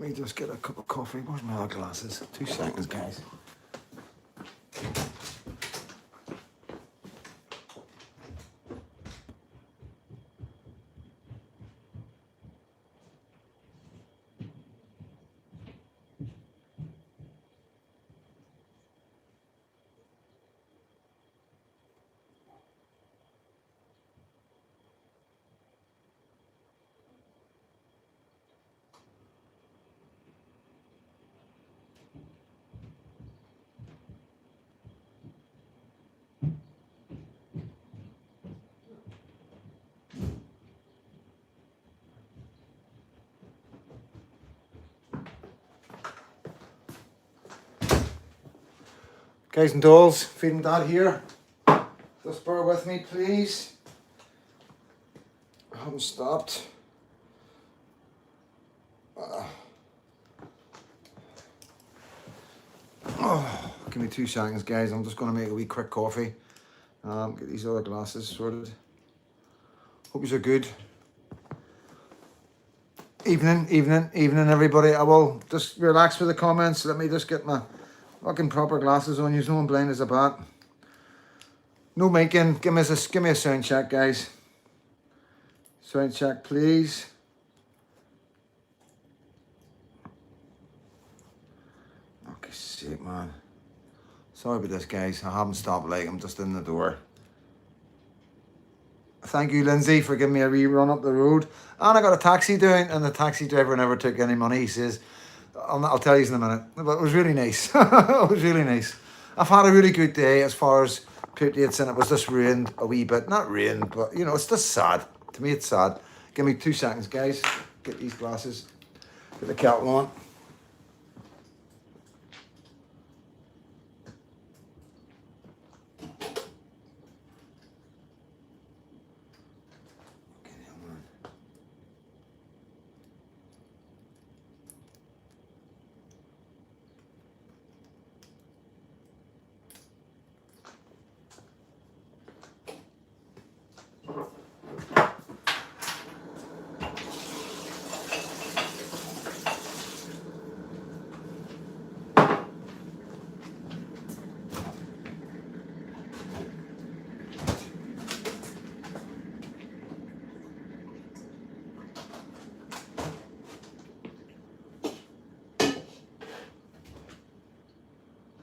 Let me just get a cup of coffee. Where's my other glasses? 2 seconds, guys. Guys and dolls, feeding Dad here. Just bear with me, please. I haven't stopped. Give me 2 seconds, guys. I'm just going to make a wee quick coffee. Get these other glasses sorted. Hope you're good. Evening, everybody. I will just relax with the comments. Let me just get my fucking proper glasses on. You know I'm blind as a bat. No making. Give me a sound check, guys. Sound check, please. Okay, shit, man. Sorry about this, guys. I haven't stopped. Like, I'm just in the door. Thank you, Lindsay, for giving me a wee run up the road. And I got a taxi down, and the taxi driver never took any money. He says, I'll tell you in a minute. But it was really nice. It was really nice. I've had a really good day as far as Patriots, and it was just ruined a wee bit. Not ruined, but, you know, it's just sad. To me, it's sad. Give me 2 seconds, guys. Get these glasses. Get the kettle on.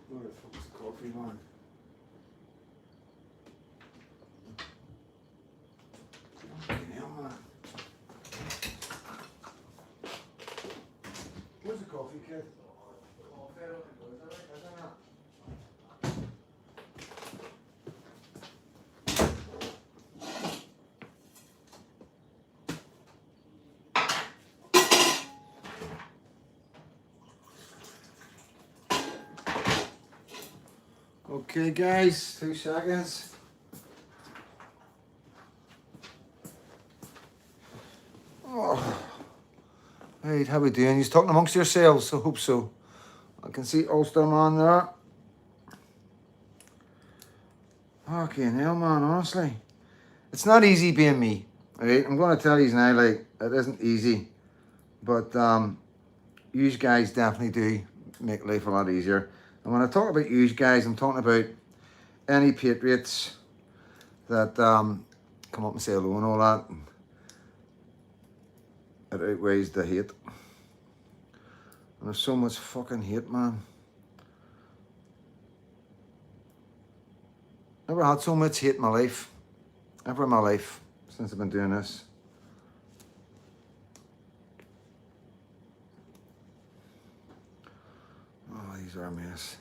Where the fuck's the coffee on? Fucking hell, man. Where's the coffee, kid? Coffee, I don't think it was. Is that right? Okay, guys, 2 seconds. Oh. Right, how we doing? You're talking amongst yourselves, I hope so. I can see Ulsterman there. Fucking hell, man, honestly. It's not easy being me, right? I'm going to tell you now, like, it isn't easy. But you guys definitely do make life a lot easier. And when I talk about you guys, I'm talking about any Patriots that come up and say hello and all that. It outweighs the hate. And there's so much fucking hate, man. Never had so much hate in my life. Ever in my life since I've been doing this. Oh, these are a mess.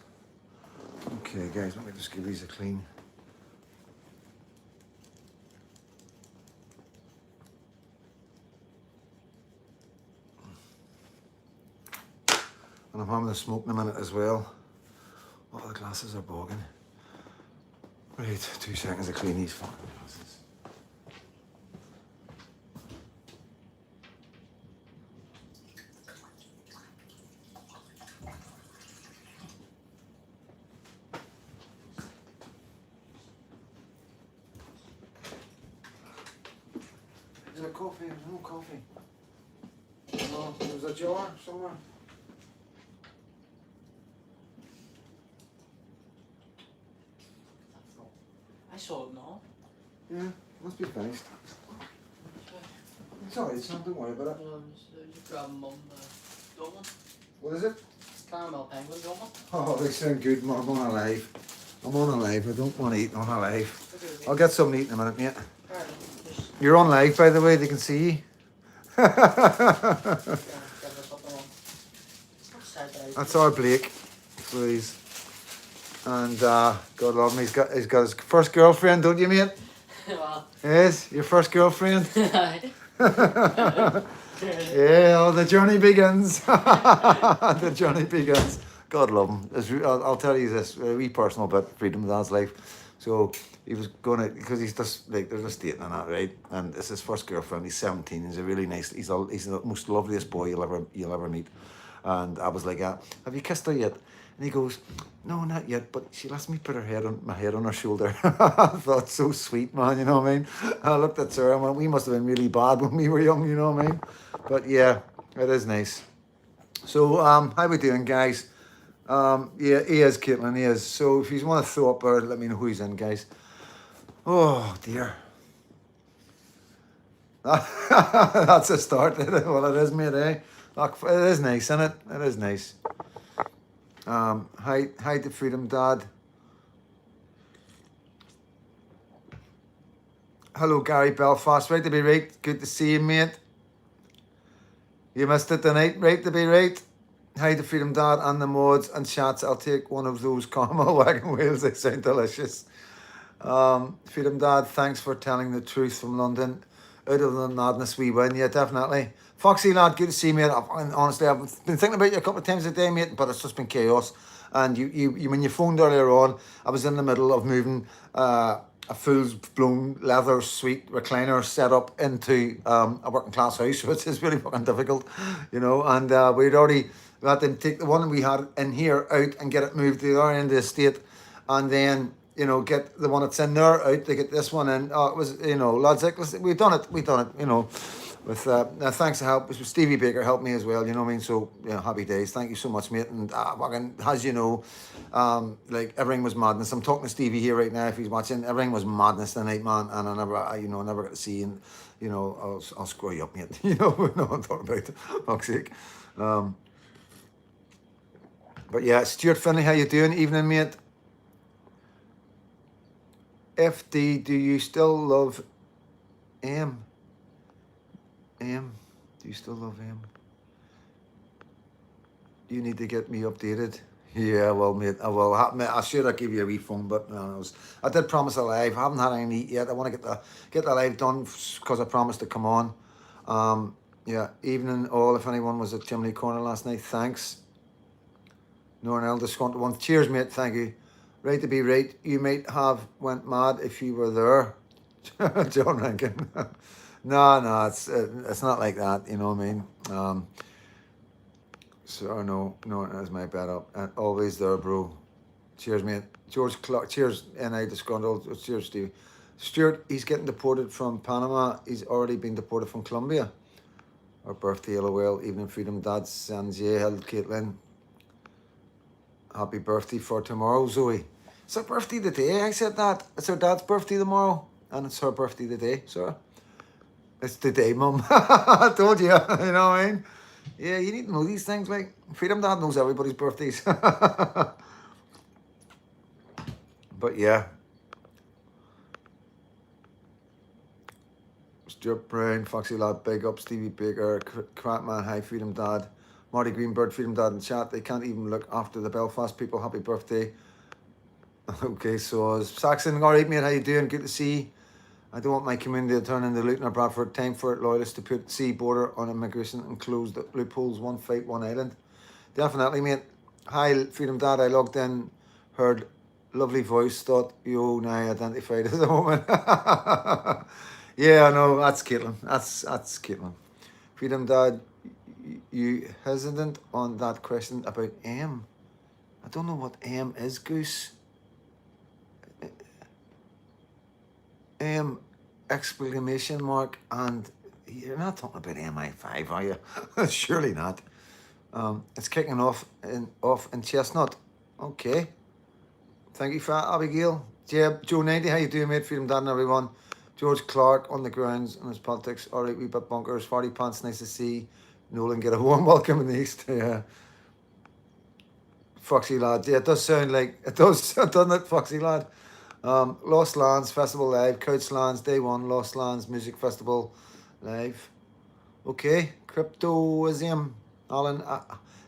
Okay, guys, let me just give these a clean. And I'm having a smoke in a minute as well. Oh, the glasses are bogging. Right, 2 seconds to clean these fucking glasses. Is there coffee? There's no coffee. No. Oh, there's a jar somewhere. That's not. I saw it now. Yeah, must be finished. It's alright, son, don't worry about it. Just grab mum the one. What is it? It's caramel penguin one. Oh, they sound good, man. I'm on alive. I'm on alive. I don't want to eat on alive. I'll get something to eat in a minute, mate. You're on live, by the way, they can see you. That's our Blake, please. And God love him, he's got his first girlfriend, don't you, mate? Well. Yes, your first girlfriend. Yeah, oh, the journey begins. The journey begins. God love him. I'll tell you this, a wee personal bit, Freedom of Dad's life. So he was going to, because he's just like, they're just dating and that, right? And it's his first girlfriend. He's 17. He's a really nice. He's the most loveliest boy you'll ever meet. And I was like, have you kissed her yet? And he goes, no, not yet, but she lets me put my head on her shoulder. I thought, so sweet, man, you know what I mean? And I looked at Sarah and went, we must have been really bad when we were young, you know what I mean? But yeah, it is nice. So, how we doing, guys? Yeah, he is, Caitlin, he is. So if you want to throw up or let me know who he's in, guys. Oh, dear. That's a start. Well, it is, mate, eh? Look, it is nice, isn't it? It is nice. Hi to Freedom Dad. Hello, Gary Belfast. Right to be right. Good to see you, mate. You missed it tonight. Right to be right. Hi to Freedom Dad and the mods and chats. I'll take one of those caramel wagon wheels. They sound delicious. Freedom Dad, thanks for telling the truth from London. Out of the madness we win. Yeah, definitely. Foxy lad, good to see you, mate. Honestly, I've been thinking about you a couple of times a day, mate, but it's just been chaos. And you when you phoned earlier on, I was in the middle of moving a full-blown leather suite recliner set up into a working class house, which is really fucking difficult, you know. And we had to take the one we had in here out and get it moved to the other end of the estate, and then, you know, get the one that's in there out to get this one in. It was, you know, lads, like, listen, we've done it, you know, with thanks to help. Stevie Baker helped me as well, you know what I mean? So, yeah, happy days. Thank you so much, mate. And as you know, like, everything was madness. I'm talking to Stevie here right now if he's watching. Everything was madness tonight, man, and I never got to see, and, you know, I'll screw you up, mate. You know what I'm talking about, for fuck's sake. But yeah, Stuart Finley, how you doing? Evening, mate. FD, do you still love M? M, do you still love M? You need to get me updated. Yeah, well, mate, I will. Mate, I should have give you a wee phone, but I did promise a live. I haven't had any eat yet. I want to get the live done because I promised to come on. Yeah, evening all. If anyone was at Chimney Corner last night, thanks. Norn Elder Squanto one. Cheers, mate. Thank you. Right to be right. You might have went mad if you were there. John Rankin. No, it's not like that. You know what I mean? So no, that's my bad up. And always there, bro. Cheers, mate. George Clark. Cheers, N.I. Disgruntled. Cheers, Steve. Stuart, he's getting deported from Panama. He's already been deported from Colombia. Our birthday, LOL. Evening Freedom Dad. Sanjay held Caitlin. Happy birthday for tomorrow, Zoe. It's her birthday today. I said that. It's her dad's birthday tomorrow. And it's her birthday today, sir. It's today, Mum. I told you. You know what I mean? Yeah, you need to know these things, like. Freedom Dad knows everybody's birthdays. But yeah. Stuart Brown, Foxy Lad, big up, Stevie Baker, Crackman, hi, Freedom Dad. Marty Greenbird, Freedom Dad in chat. They can't even look after the Belfast people. Happy birthday. Okay, so Saxon, all right, mate, how you doing? Good to see you. I don't want my community to turn into Luton or Bradford. Time for it, loyalists, to put sea border on immigration and close the loopholes. One fight, one island. Definitely, mate. Hi, Freedom Dad. I logged in, heard lovely voice, thought you now identified as a woman. Yeah, I know. That's Caitlin. That's Caitlin. Freedom Dad, you hesitant on that question about M? I don't know what M is, Goose. M exclamation mark and You're not talking about MI5, are you? Surely not. It's kicking off in Chestnut. Okay. Thank you for that, Abigail. Joe 90, how you doing, mate? Freedom Dad and everyone. George Clark on the grounds and his politics. All right, wee bit bunkers. 40 pants, nice to see. Nolan get a warm welcome in the East. Yeah. Foxy lad. Yeah, it does sound like it does, doesn't it, Foxy lad? Lost Lands Festival Live, Couch Lands Day 1, Lost Lands Music Festival Live. Okay, Cryptoism, Alan.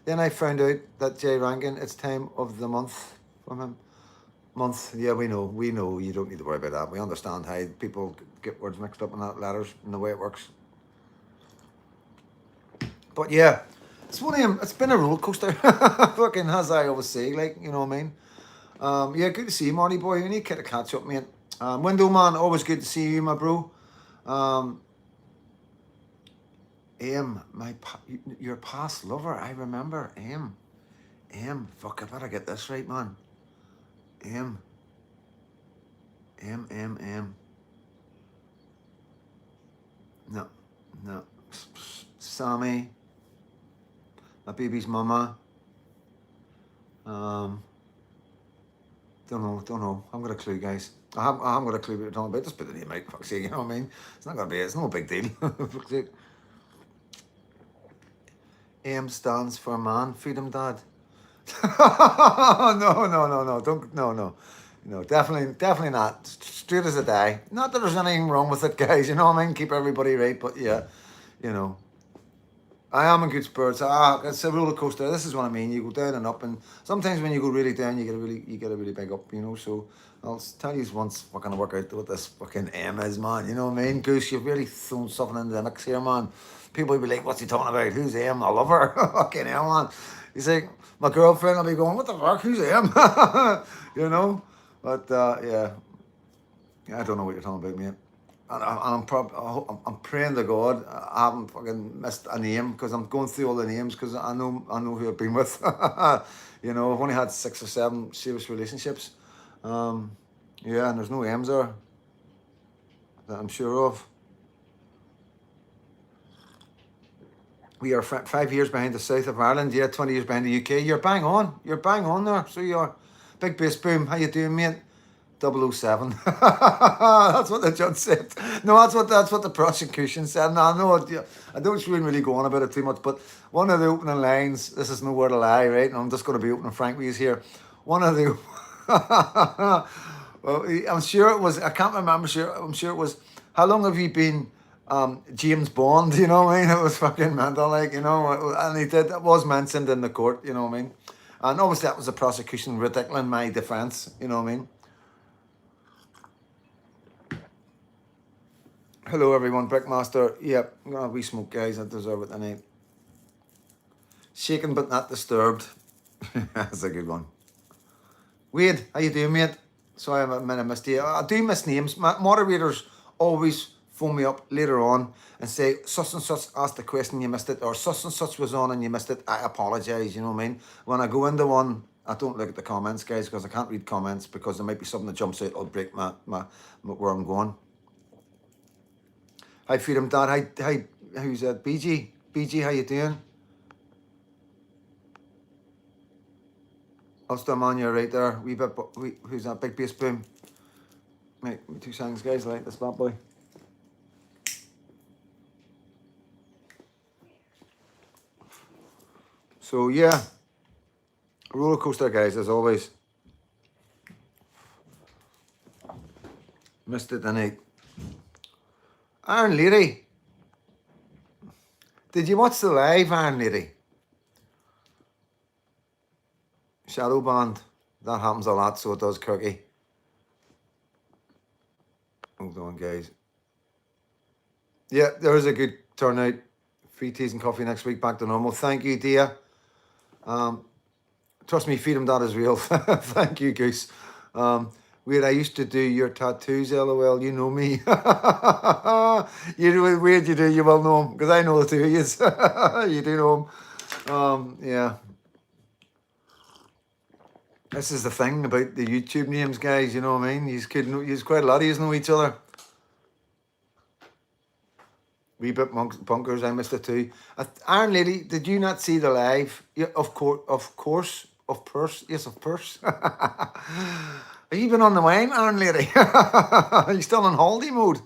Then I found out that Jay Rankin, it's time of the month from him. Month, yeah, we know. You don't need to worry about that. We understand how people get words mixed up in that letters and the way it works. But yeah, it's been a roller coaster. Fucking as I always say, like, you know what I mean? Yeah, good to see you, Marty boy. We need to catch up, mate. Window man, always good to see you, my bro. Your past lover, I remember. Fuck, I better get this right, man. M. No. Sammy, my baby's mama. Don't know. I haven't got a clue, guys. I haven't got a clue what you're talking about. Just put the name out, fuck's sake, you know what I mean? It's no big deal. Fuck's sake. M stands for man, freedom dad. No, definitely not. Straight as a die. Not that there's anything wrong with it, guys, you know what I mean? Keep everybody right, but yeah, you know. I am in good spirits. It's a roller coaster. This is what I mean. You go down and up, and sometimes when you go really down, you get a really big up, you know. So I'll tell you once we're gonna work out what this fucking M is, man. You know what I mean? Goose, you've really thrown something into the mix here, man. People will be like, "What's he talking about? Who's M? I love her." Fucking hell, man. He's like, my girlfriend will be going, "What the fuck? Who's M?" You know. But yeah, I don't know what you're talking about, mate. And I'm praying to God I haven't fucking missed a name, because I'm going through all the names, because I know who I've been with. You know, I've only had 6 or 7 serious relationships. Yeah, and there's no M's there that I'm sure of. We are 5 years behind the south of Ireland. Yeah, 20 years behind the UK. You're bang on. You're bang on there. So you are. Big bass boom. How you doing, mate? 007. That's what the judge said. No, that's what the prosecution said. No, I don't really go on about it too much, but one of the opening lines, this is no word of lie, right? And I'm just going to be open and frank with you here. One of the well, I'm sure it was, I can't remember, I'm sure it was, how long have you been James Bond, you know what I mean? It was fucking mental, like, you know, and it was mentioned in the court, you know what I mean? And obviously that was the prosecution ridiculing my defence, you know what I mean? Hello everyone, Brickmaster. Yep, I'm gonna have a wee smoke, guys. I deserve it tonight. Shaken but not disturbed. That's a good one. Wade, how you doing, mate? Sorry I missed you. I do miss names. Moderators always phone me up later on and say, such and such asked a question, you missed it, or such and such was on and you missed it. I apologise, you know what I mean? When I go into one, I don't look at the comments, guys, because I can't read comments, because there might be something that jumps out, it'll break my where I'm going. Hi, Freedom Dad. Hi, who's that? BG? BG, how you doing? Ulster man, you're right there. Who's that? Big bass boom. Mate, 2 seconds, guys. Like this bad boy. So yeah, roller coaster, guys, as always. Missed it tonight. Iron Lady. Did you watch the live, Iron Lady? Shadow band. That happens a lot, so it does, Kirky. Hold on, guys. Yeah, there is a good turnout. Free teas and coffee next week, back to normal. Thank you, dear. Trust me, Freedom Dad is real. Thank you, Goose. Weird, I used to do your tattoos, LOL. You know me. Weird, you do. You will know him, because I know the 2 of you. You do know him. Yeah. This is the thing about the YouTube names, guys. You know what I mean? He's quite a lot of you know each other. Wee bit bunkers, I missed it too. Iron Lady, did you not see the live? Yeah, of course, yes, of course. Are you even on the wine, Iron Lady? Are you still in holiday mode?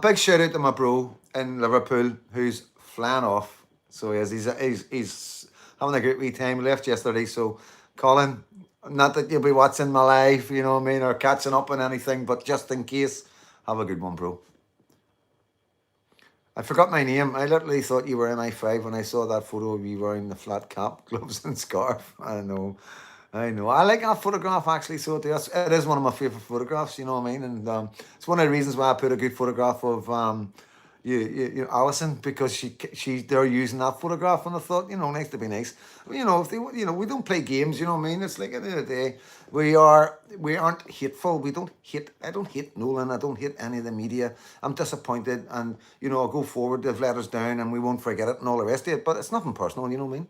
Big shout out to my bro in Liverpool who's flying off. So he's having a great wee time. He left yesterday, so Colin, not that you'll be watching my live, you know what I mean, or catching up on anything, but just in case, have a good one, bro. I forgot my name. I literally thought you were MI5 when I saw that photo of you wearing the flat cap, gloves, and scarf. I know. I know. I like that photograph actually. So it is one of my favorite photographs. You know what I mean? And it's one of the reasons why I put a good photograph of Alison, because they're using that photograph, and I thought, nice to be nice. You know, if they, we don't play games. You know what I mean? It's like at the end of the day, we aren't hateful. We don't hate. I don't hate Nolan. I don't hate any of the media. I'm disappointed, and I'll go forward. They've let us down, and we won't forget it, and all the rest of it. But it's nothing personal. You know what I mean?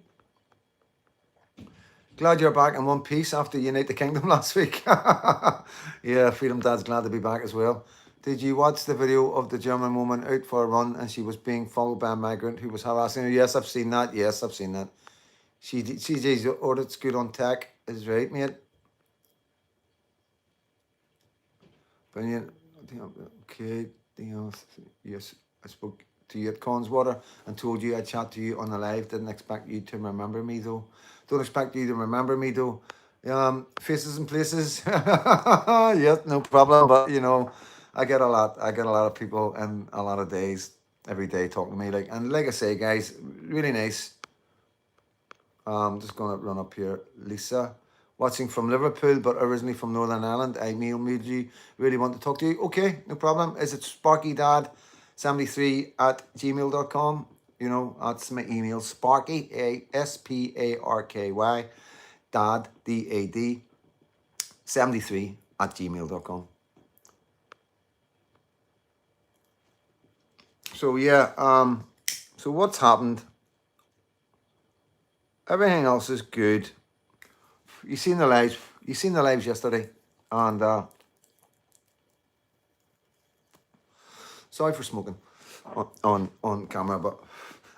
Glad you're back in one piece after Unite the Kingdom last week. Yeah, Freedom Dad's glad to be back as well. Did you watch the video of the German woman out for a run and she was being followed by a migrant who was harassing her? Yes, I've seen that. Yes, I've seen that. CJ's ordered school on tech is right, mate. Brilliant. Okay. Yes, I spoke to you at Conswater and told you I'd chat to you on the live. Didn't expect you to remember me though. Don't expect you to remember me though. Faces and places. Yes, no problem. But I get a lot. I get a lot of people and a lot of days every day talking to me. Like I say, guys, really nice. Just gonna run up here. Lisa, watching from Liverpool, but originally from Northern Ireland. I emailed you. Really want to talk to you. Okay, no problem. Is it sparkydad73@gmail.com? That's my email. Sparky, SPARKY, dad, DAD, 73@gmail.com. So yeah, so what's happened? Everything else is good. You seen the lives yesterday, and sorry for smoking on camera, but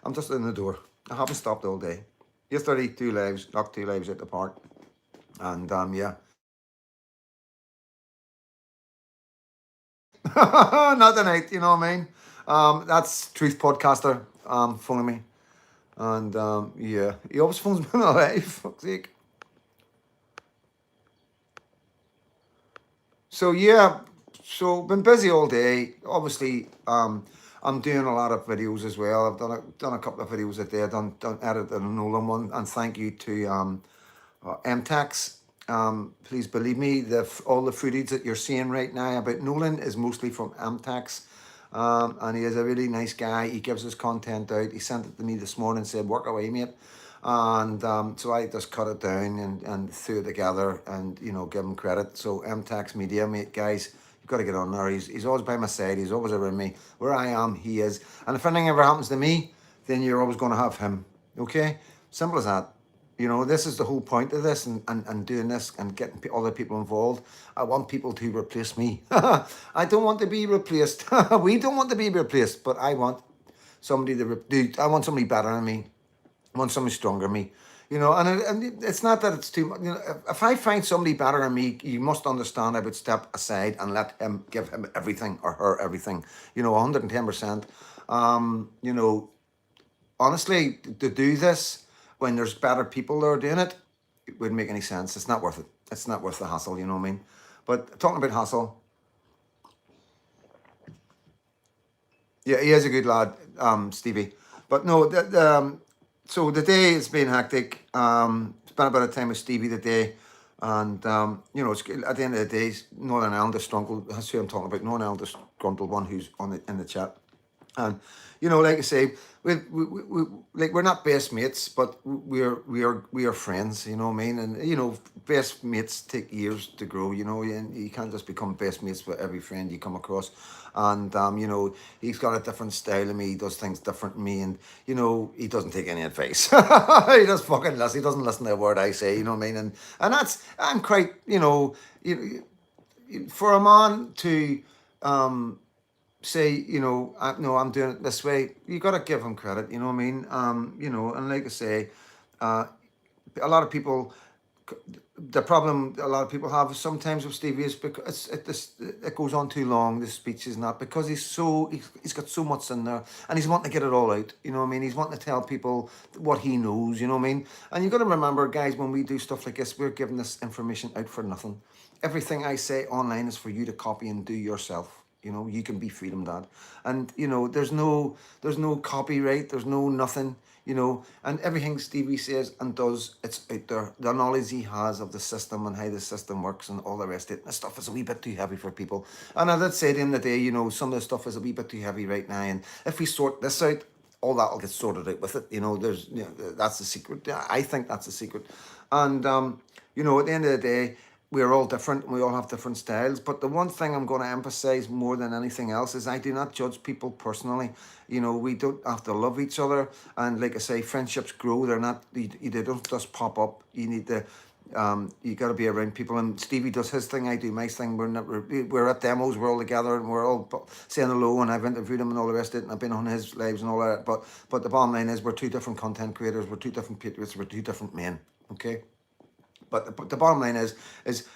I'm just in the door. I haven't stopped all day. Yesterday, knocked 2 lives at the park, and yeah. Not tonight, you know what I mean? That's Truth Podcaster phoning me, and yeah, he always phones me on live. Fuck's sake. So yeah, so been busy all day. Obviously, I'm doing a lot of videos as well. I've done a couple of videos a day. I've done edited a Nolan one, and thank you to MTax. Please believe me, all the footage that you're seeing right now about Nolan is mostly from MTax. And he is a really nice guy. He gives his content out. He sent it to me this morning, said, work away, mate. And so I just cut it down and threw it together and, give him credit. So MTax Media, mate, guys, you've got to get on there. He's always by my side. He's always around me. Where I am, he is. And if anything ever happens to me, then you're always going to have him. Okay? Simple as that. This is the whole point of this and doing this and getting other people involved. I want people to replace me. I don't want to be replaced. We don't want to be replaced, but I want somebody I want somebody better than me. I want somebody stronger than me. And it's not that it's too much. If I find somebody better than me, you must understand I would step aside and give him everything or her everything. 110%. Honestly, to do this when there's better people that are doing it, it wouldn't make any sense. It's not worth it. It's not worth the hassle, you know what I mean? But talking about hassle, yeah, he is a good lad, Stevie. But no, so the day has been hectic. Spent a bit of time with Stevie today. And, it's at the end of the day, Northern Ireland disgruntled. That's who I'm talking about. Northern Ireland disgruntled one who's in the chat. And like I say, we're not best mates, but we are friends. You know what I mean? And best mates take years to grow. And you can't just become best mates with every friend you come across. And he's got a different style than me. He does things different than me, and he doesn't take any advice. He just fucking listen. He doesn't listen to a word I say. You know what I mean? And I'm quite for a man to say, you know, no, I'm doing it this way, you got to give them credit, you know what I mean? You know, and like I say, uh, a lot of people, the problem a lot of people have sometimes with Stevie is because it goes on too long. The speech is not because he's got so much in there and he's wanting to get it all out. You know what I mean? He's wanting to tell people what he knows. You know what I mean? And you got to remember, guys, when we do stuff like this, we're giving this information out for nothing. Everything I say online is for you to copy and do yourself. You know, you can be Freedom Dad, and you know there's no copyright, there's no nothing. You know, and everything Stevie says and does, it's out there. The knowledge he has of the system and how the system works and all the rest of it. And the stuff is a wee bit too heavy for people. And I did say at the end of the day, you know, some of the stuff is a wee bit too heavy right now. And if we sort this out, all that'll get sorted out with it. You know, you know, that's the secret. I think that's the secret. And you know, at the end of the day, we're all different and we all have different styles. But the one thing I'm going to emphasize more than anything else is I do not judge people personally. You know, we don't have to love each other. And like I say, friendships grow. They're not, they don't just pop up. You need to, you got to be around people. And Stevie does his thing, I do my thing. We're at demos, we're all together and we're all saying hello. And I've interviewed him and all the rest of it. And I've been on his lives and all that. But the bottom line is we're two different content creators. We're two different patriots. We're two different men. Okay? But the bottom line is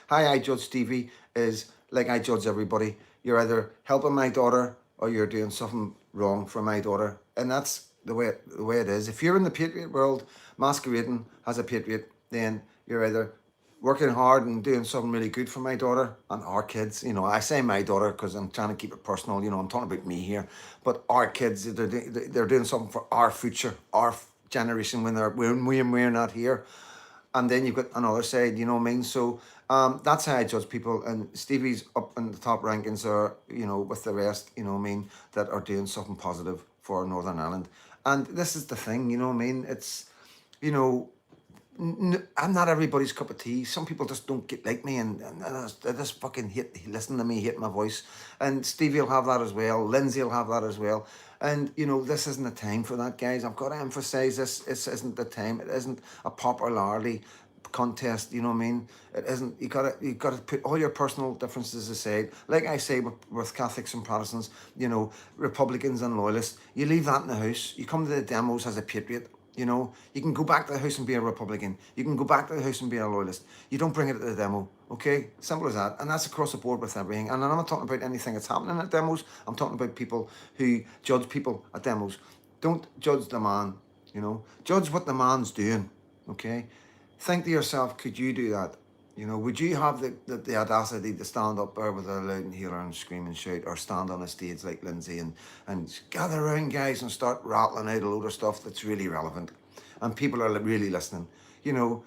how I judge Stevie is like I judge everybody. You're either helping my daughter or you're doing something wrong for my daughter. And that's the way it is. If you're in the Patriot world masquerading as a Patriot, then you're either working hard and doing something really good for my daughter and our kids. You know, I say my daughter because I'm trying to keep it personal. You know, I'm talking about me here. But our kids, they're doing something for our future, our generation when we're not here. And then you've got another side, you know what I mean? So that's how I judge people. And Stevie's up in the top rankings are, you know, with the rest, you know what I mean, that are doing something positive for Northern Ireland. And this is the thing, you know what I mean? It's, you know, I'm not everybody's cup of tea. Some people just don't get like me and I just fucking listen to me, hate my voice. And Stevie will have that as well. Lindsay will have that as well. And, you know, this isn't the time for that, guys. I've got to emphasize this. This isn't the time. It isn't a popularity contest, you know what I mean? It isn't, you gotta put all your personal differences aside. Like I say with Catholics and Protestants, you know, Republicans and loyalists, you leave that in the house. You come to the demos as a patriot. You know, you can go back to the house and be a Republican. You can go back to the house and be a loyalist. You don't bring it to the demo, okay? Simple as that. And that's across the board with everything. And I'm not talking about anything that's happening at demos. I'm talking about people who judge people at demos. Don't judge the man, you know. Judge what the man's doing, okay? Think to yourself, could you do that? You know, would you have the audacity to stand up there with a loud inhaler and scream and shout, or stand on a stage like Lindsay and gather around, guys, and start rattling out a load of stuff that's really relevant and people are really listening? You know,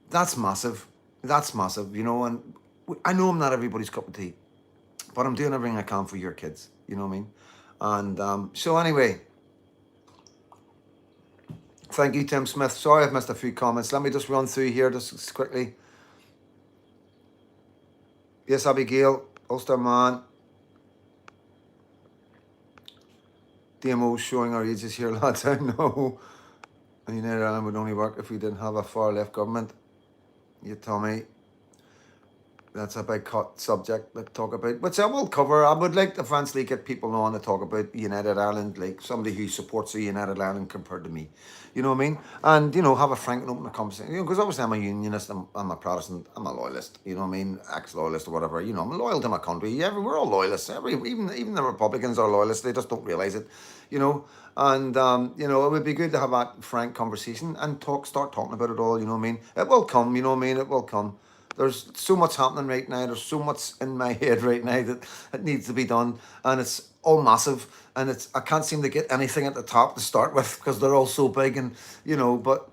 that's massive. That's massive, you know, and I know I'm not everybody's cup of tea, but I'm doing everything I can for your kids, you know what I mean? And so anyway, thank you, Tim Smith. Sorry I've missed a few comments. Let me just run through here just quickly. Yes, Abigail, Ulster Man. DMO showing our ages here, lads. I know. United Ireland would only work if we didn't have a far left government. You tell me. That's a big cut subject to talk about, which I will cover. I would like to eventually get people on to talk about United Ireland, like somebody who supports the United Ireland compared to me. You know what I mean? And, you know, have a frank and open conversation. You know, because obviously I'm a unionist, I'm a Protestant, I'm a loyalist, you know what I mean? Ex-loyalist or whatever. You know, I'm loyal to my country. We're all loyalists. Even the Republicans are loyalists. They just don't realise it, you know? And, you know, it would be good to have that frank conversation and start talking about it all, you know what I mean? It will come, you know what I mean? It will come. There's so much happening right now. There's so much in my head right now that it needs to be done, and it's all massive. And I can't seem to get anything at the top to start with because they're all so big, and you know. But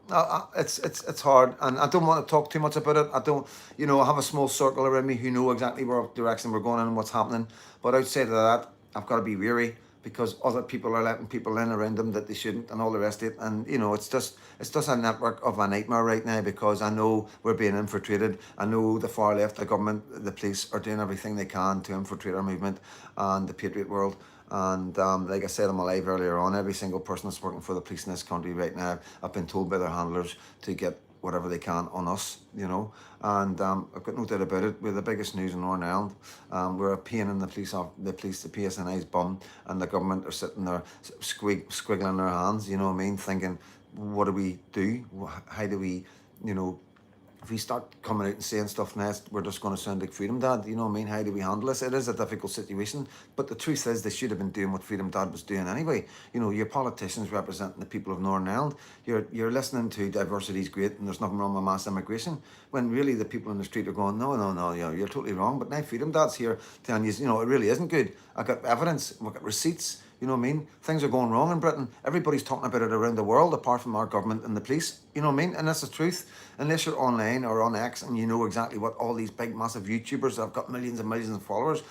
it's hard, and I don't want to talk too much about it. I don't, you know, I have a small circle around me who know exactly what direction we're going in and what's happening. But outside of that, I've got to be wary, because other people are letting people in around them that they shouldn't and all the rest of it. And, you know, it's just a network of a nightmare right now, because I know we're being infiltrated. I know the far left, the government, the police are doing everything they can to infiltrate our movement and the Patriot world. And like I said on my live earlier on, every single person that's working for the police in this country right now, I've been told by their handlers to get whatever they can on us, you know. And I've got no doubt about it. We're the biggest news in Northern Ireland. We're a pain in the police, the PSNI's bum, and the government are sitting there squiggling their hands, you know what I mean, thinking, what do we do? How do we, you know, if we start coming out and saying stuff next, we're just going to sound like Freedom Dad. You know what I mean? How do we handle this? It is a difficult situation, but the truth is they should have been doing what Freedom Dad was doing anyway. You know, your politicians representing the people of Northern Ireland, you're listening to diversity is great and there's nothing wrong with mass immigration, when really the people in the street are going, no, you're totally wrong. But now Freedom Dad's here telling you, you know, it really isn't good. I got evidence, I've got receipts. You know what I mean? Things are going wrong in Britain. Everybody's talking about it around the world, apart from our government and the police. You know what I mean? And that's the truth. Unless you're online or on X and you know exactly what all these big, massive YouTubers that have got millions and millions of followers,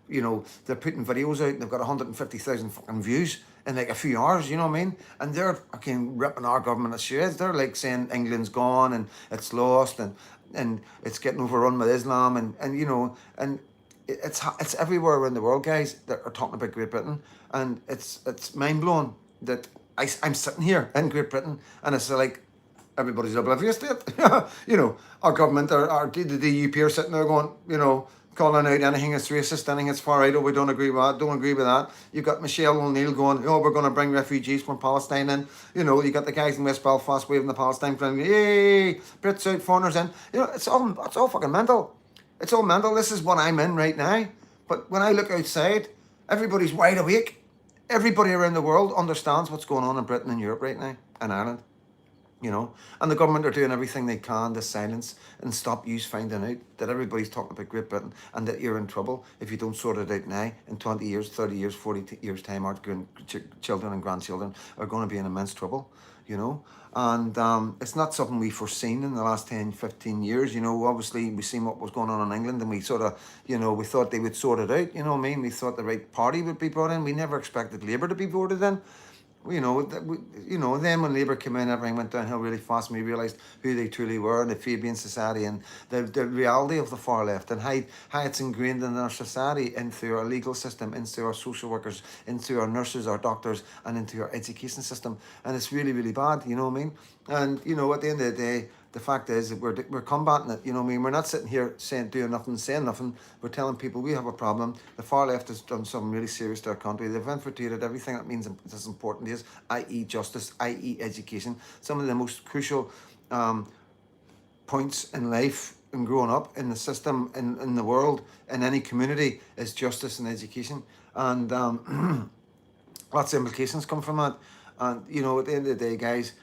you know, they're putting videos out and they've got 150,000 fucking views in like a few hours, you know what I mean? And they're fucking ripping our government to shreds. They're like saying England's gone and it's lost and it's getting overrun with Islam and you know, and it's everywhere around the world, guys, that are talking about Great Britain, and it's mind blowing that I'm sitting here in Great Britain, and it's like everybody's oblivious to it. You know, our government, the DUP are sitting there going, you know, calling out anything that's racist, anything that's far right. Oh, we don't agree with that. Don't agree with that. You've got Michelle O'Neill going, oh, we're going to bring refugees from Palestine in. You know, you got the guys in West Belfast waving the Palestine flag. Yay, Brits out, foreigners in. You know, it's all fucking mental. It's all mental. This is what I'm in right now. But when I look outside, everybody's wide awake. Everybody around the world understands what's going on in Britain and Europe right now, and Ireland. You know, and the government are doing everything they can to silence and stop you finding out that everybody's talking about Great Britain and that you're in trouble if you don't sort it out now. In 20 years, 30 years, 40 years time, our children and grandchildren are going to be in immense trouble, you know. And it's not something we foreseen in the last 10, 15 years. You know, obviously we seen what was going on in England and we sort of, you know, we thought they would sort it out, you know what I mean? We thought the right party would be brought in. We never expected Labour to be voted in. You know, then when Labour came in, everything went downhill really fast, and we realised who they truly were, and the Fabian society, and the reality of the far left, and how it's ingrained in our society, into our legal system, into our social workers, into our nurses, our doctors, and into our education system. And it's really, really bad, you know what I mean? And, you know, at the end of the day, the fact is that we're combating it, you know what I mean? We're not sitting here doing nothing, saying nothing. We're telling people we have a problem. The far left has done something really serious to our country. They've infiltrated everything that means it's important to us, i.e. justice, i.e. education. Some of the most crucial points in life and growing up in the system, in the world, in any community, is justice and education. And lots of implications come from that. And, you know, at the end of the day, guys,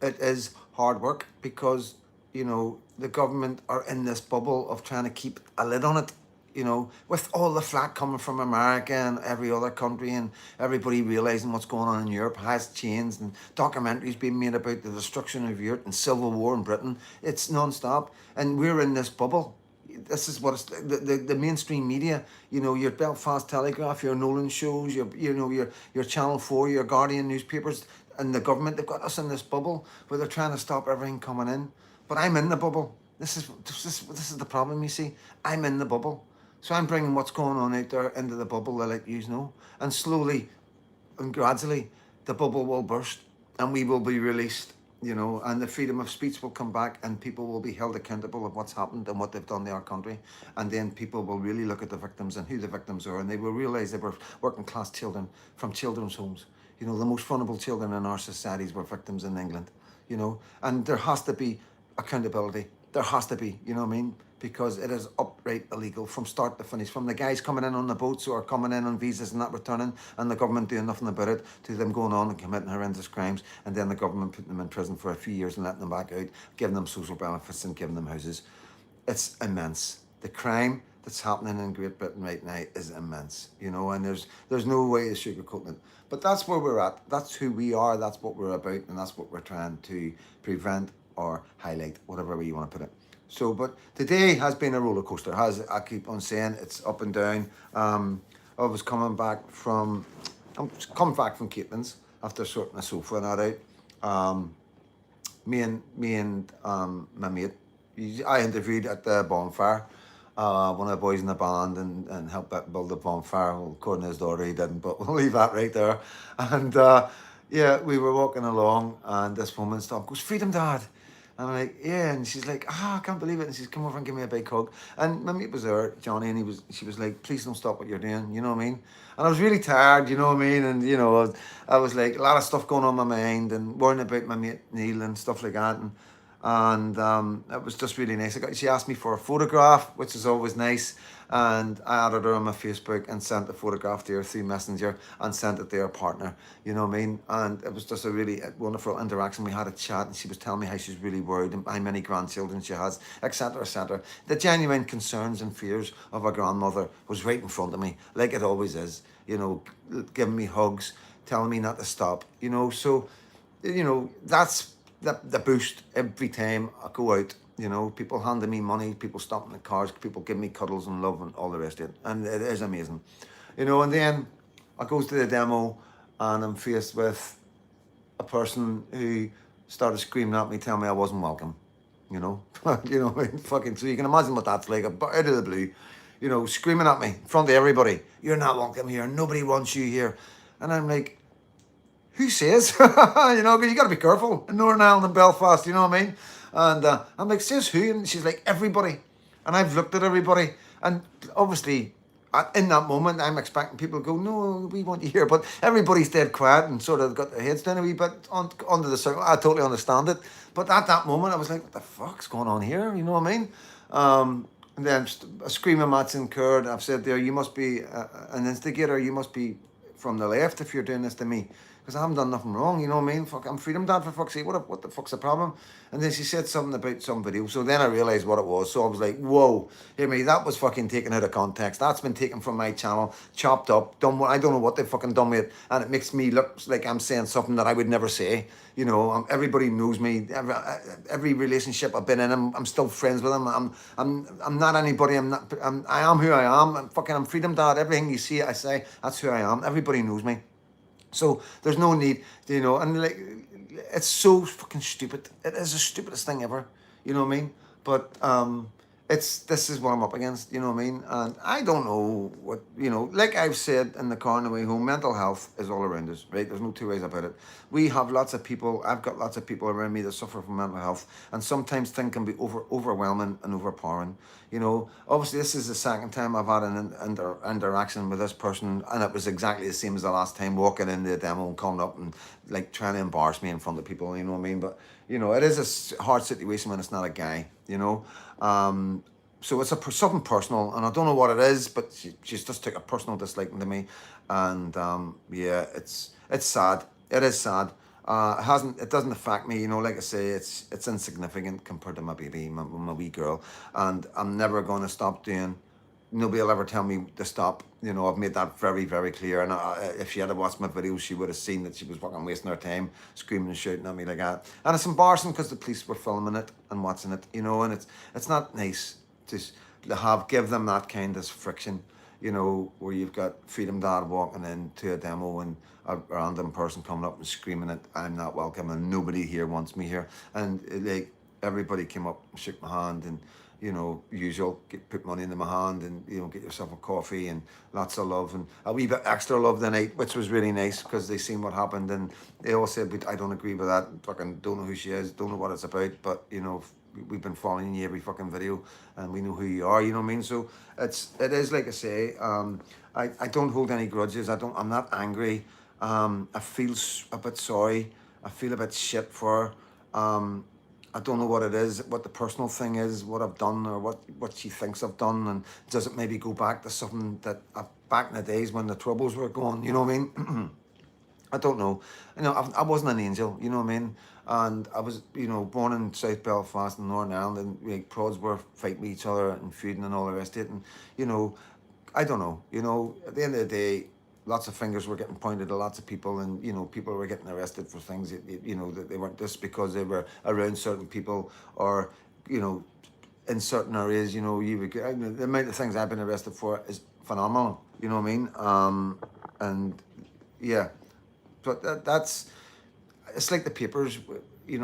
it is hard work because, you know, the government are in this bubble of trying to keep a lid on it, you know, with all the flack coming from America and every other country and everybody realising what's going on in Europe has changed, and documentaries being made about the destruction of Europe and civil war in Britain. It's non-stop, and we're in this bubble. This is what it's the mainstream media, you know, your Belfast Telegraph, your Nolan shows, your Channel 4, your Guardian newspapers, and the government, they've got us in this bubble where they're trying to stop everything coming in. But I'm in the bubble. This is the problem, you see. I'm in the bubble. So I'm bringing what's going on out there into the bubble, to let you know. And slowly and gradually, the bubble will burst and we will be released, you know, and the freedom of speech will come back and people will be held accountable of what's happened and what they've done to our country. And then people will really look at the victims and who the victims are, and they will realise they were working class children from children's homes. You know, the most vulnerable children in our societies were victims in England, you know, and there has to be accountability. There has to be, you know what I mean? Because it is upright illegal from start to finish, from the guys coming in on the boats who are coming in on visas and not returning, and the government doing nothing about it, to them going on and committing horrendous crimes, and then the government putting them in prison for a few years and letting them back out, giving them social benefits and giving them houses. It's immense. The crime that's happening in Great Britain right now is immense, you know, and there's no way of sugarcoating it. But that's where we're at. That's who we are. That's what we're about, and that's what we're trying to prevent or highlight, whatever way you want to put it. So, but today has been a roller coaster. I keep on saying it's up and down. I was coming back from Caitlin's after sorting a sofa and that out. Me and my mate, I interviewed at the bonfire. One of the boys in the band and helped build the bonfire. Well, according to his daughter, he didn't, but we'll leave that right there. And yeah, we were walking along, and this woman stopped, goes, "Freedom, Dad, And I'm like, yeah. And she's like, I can't believe it. And she's come over and give me a big hug. And my mate was there, Johnny, and she was like, please don't stop what you're doing. You know what I mean? And I was really tired, you know what I mean? And, I was like, a lot of stuff going on in my mind and worrying about my mate Neil and stuff like that. And it was just really nice. She asked me for a photograph, which is always nice. And I added her on my Facebook and sent the photograph to her through Messenger and sent it to her partner. You know what I mean? And it was just a really wonderful interaction. We had a chat and she was telling me how she's really worried and how many grandchildren she has, etc., etc. The genuine concerns and fears of a grandmother was right in front of me, like it always is. Giving me hugs, telling me not to stop. So, that's the boost every time I go out. People handing me money, people stopping the cars, people giving me cuddles and love and all the rest of it. And it is amazing. And then I goes to the demo and I'm faced with a person who started screaming at me, telling me I wasn't welcome. I mean, fucking, so you can imagine what that's like, out of the blue, screaming at me in front of everybody, you're not welcome here, nobody wants you here. And I'm like, who says? Because you got to be careful in Northern Ireland and Belfast, you know what I mean? And I'm like, says who? And she's like, everybody. And I've looked at everybody. And obviously, in that moment, I'm expecting people to go, no, we want you here. But everybody's dead quiet and sort of got their heads down a wee bit under the circle. I totally understand it. But at that moment, I was like, what the fuck's going on here? You know what I mean? And then a screaming match incurred. I've said there, you must be an instigator. You must be from the left if you're doing this to me. Because I haven't done nothing wrong, you know what I mean? Fuck, I'm freedom dad, for fuck's sake. What the fuck's the problem? And then she said something about some video. So then I realised what it was. So I was like, whoa, hear me, that was fucking taken out of context. That's been taken from my channel, chopped up, done. I don't know what they've fucking done with it. And it makes me look like I'm saying something that I would never say. Everybody knows me. Every relationship I've been in, I'm still friends with them. I'm not anybody. I am who I am. I'm freedom dad. Everything you see, I say, that's who I am. Everybody knows me. So there's no need, and like, it's so fucking stupid. It is the stupidest thing ever, you know what I mean? But this is what I'm up against, you know what I mean? And I don't know what, like I've said in the car on the way home, mental health is all around us, right? There's no two ways about it. We have lots of people, I've got lots of people around me that suffer from mental health, and sometimes things can be overwhelming and overpowering. Obviously this is the second time I've had an interaction with this person, and it was exactly the same as the last time, walking in the demo and coming up and like trying to embarrass me in front of people, you know what I mean? But it is a hard situation when it's not a guy, so it's something personal, and I don't know what it is, but she's just took a personal disliking to me, and yeah, it's sad. It is sad. It doesn't affect me, like I say, it's insignificant compared to my baby, my wee girl, and I'm never going to stop doing. Nobody will ever tell me to stop. I've made that very, very clear. And if she had watched my videos, she would have seen that she was fucking wasting her time screaming and shouting at me like that. And it's embarrassing because the police were filming it and watching it, and it's not nice to give them that kind of friction, where you've got Freedom Dad walking into a demo and a random person coming up and screaming that I'm not welcome and nobody here wants me here. And like everybody came up and shook my hand and, usual, put money into my hand and, get yourself a coffee and lots of love and a wee bit extra love the night, which was really nice because they seen what happened and they all said, but I don't agree with that, fucking don't know who she is, don't know what it's about, but, we've been following you every fucking video and we know who you are, you know what I mean? So it is like I say, I don't hold any grudges, I'm not angry, I feel a bit sorry, I feel a bit shit for her. I don't know what it is, what the personal thing is, what I've done or what she thinks I've done, and does it maybe go back to something that back in the days when the troubles were going, you know what I mean? I don't know. I wasn't an angel, you know what I mean? And I was, born in South Belfast in Northern Ireland, and like prods were fighting with each other and feuding and all the rest of it. And, I don't know, at the end of the day, lots of fingers were getting pointed at lots of people, and people were getting arrested for things that they weren't just because they were around certain people or in certain areas. You would the amount of things I've been arrested for is phenomenal. You know what I mean? And yeah, but that's it's like the papers. In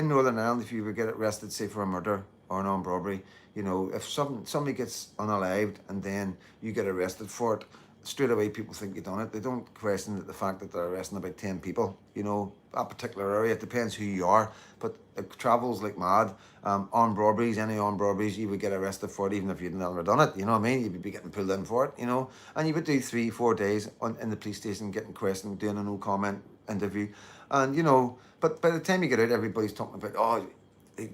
Northern Ireland, if you would get arrested, say for a murder or an armed robbery, if somebody gets unalived and then you get arrested for it, straight away people think you've done it. They don't question the fact that they're arresting about 10 people, you know, that particular area. It depends who you are, but it travels like mad. Armed robberies, any armed robberies, you would get arrested for it even if you'd never done it, you know what I mean? You'd be getting pulled in for it, you know, and you would do 3-4 days in the police station getting questioned, doing a no comment interview, and you know, but by the time you get out, everybody's talking about, oh,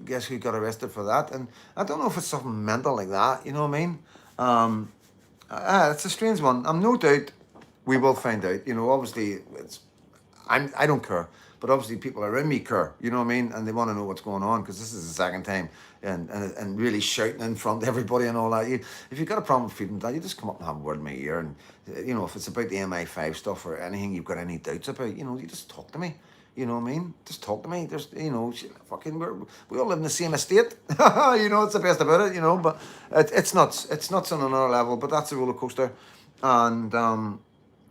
guess who got arrested for that? And I don't know if it's something mental like that, you know what I mean? It's a strange one. I'm no doubt we will find out. You know, obviously, I don't care, but obviously people around me care. You know what I mean? And they want to know what's going on because this is the second time, and really shouting in front of everybody and all that. If you've got a problem with freedom, Dad, you just come up and have a word in my ear. And you know, if it's about the MI5 stuff or anything you've got any doubts about, you know, you just talk to me. You know what I mean? Just talk to me. There's, you know, we all live in the same estate. You know, it's the best about it. You know, but it's nuts. It's nuts on another level. But that's a roller coaster, and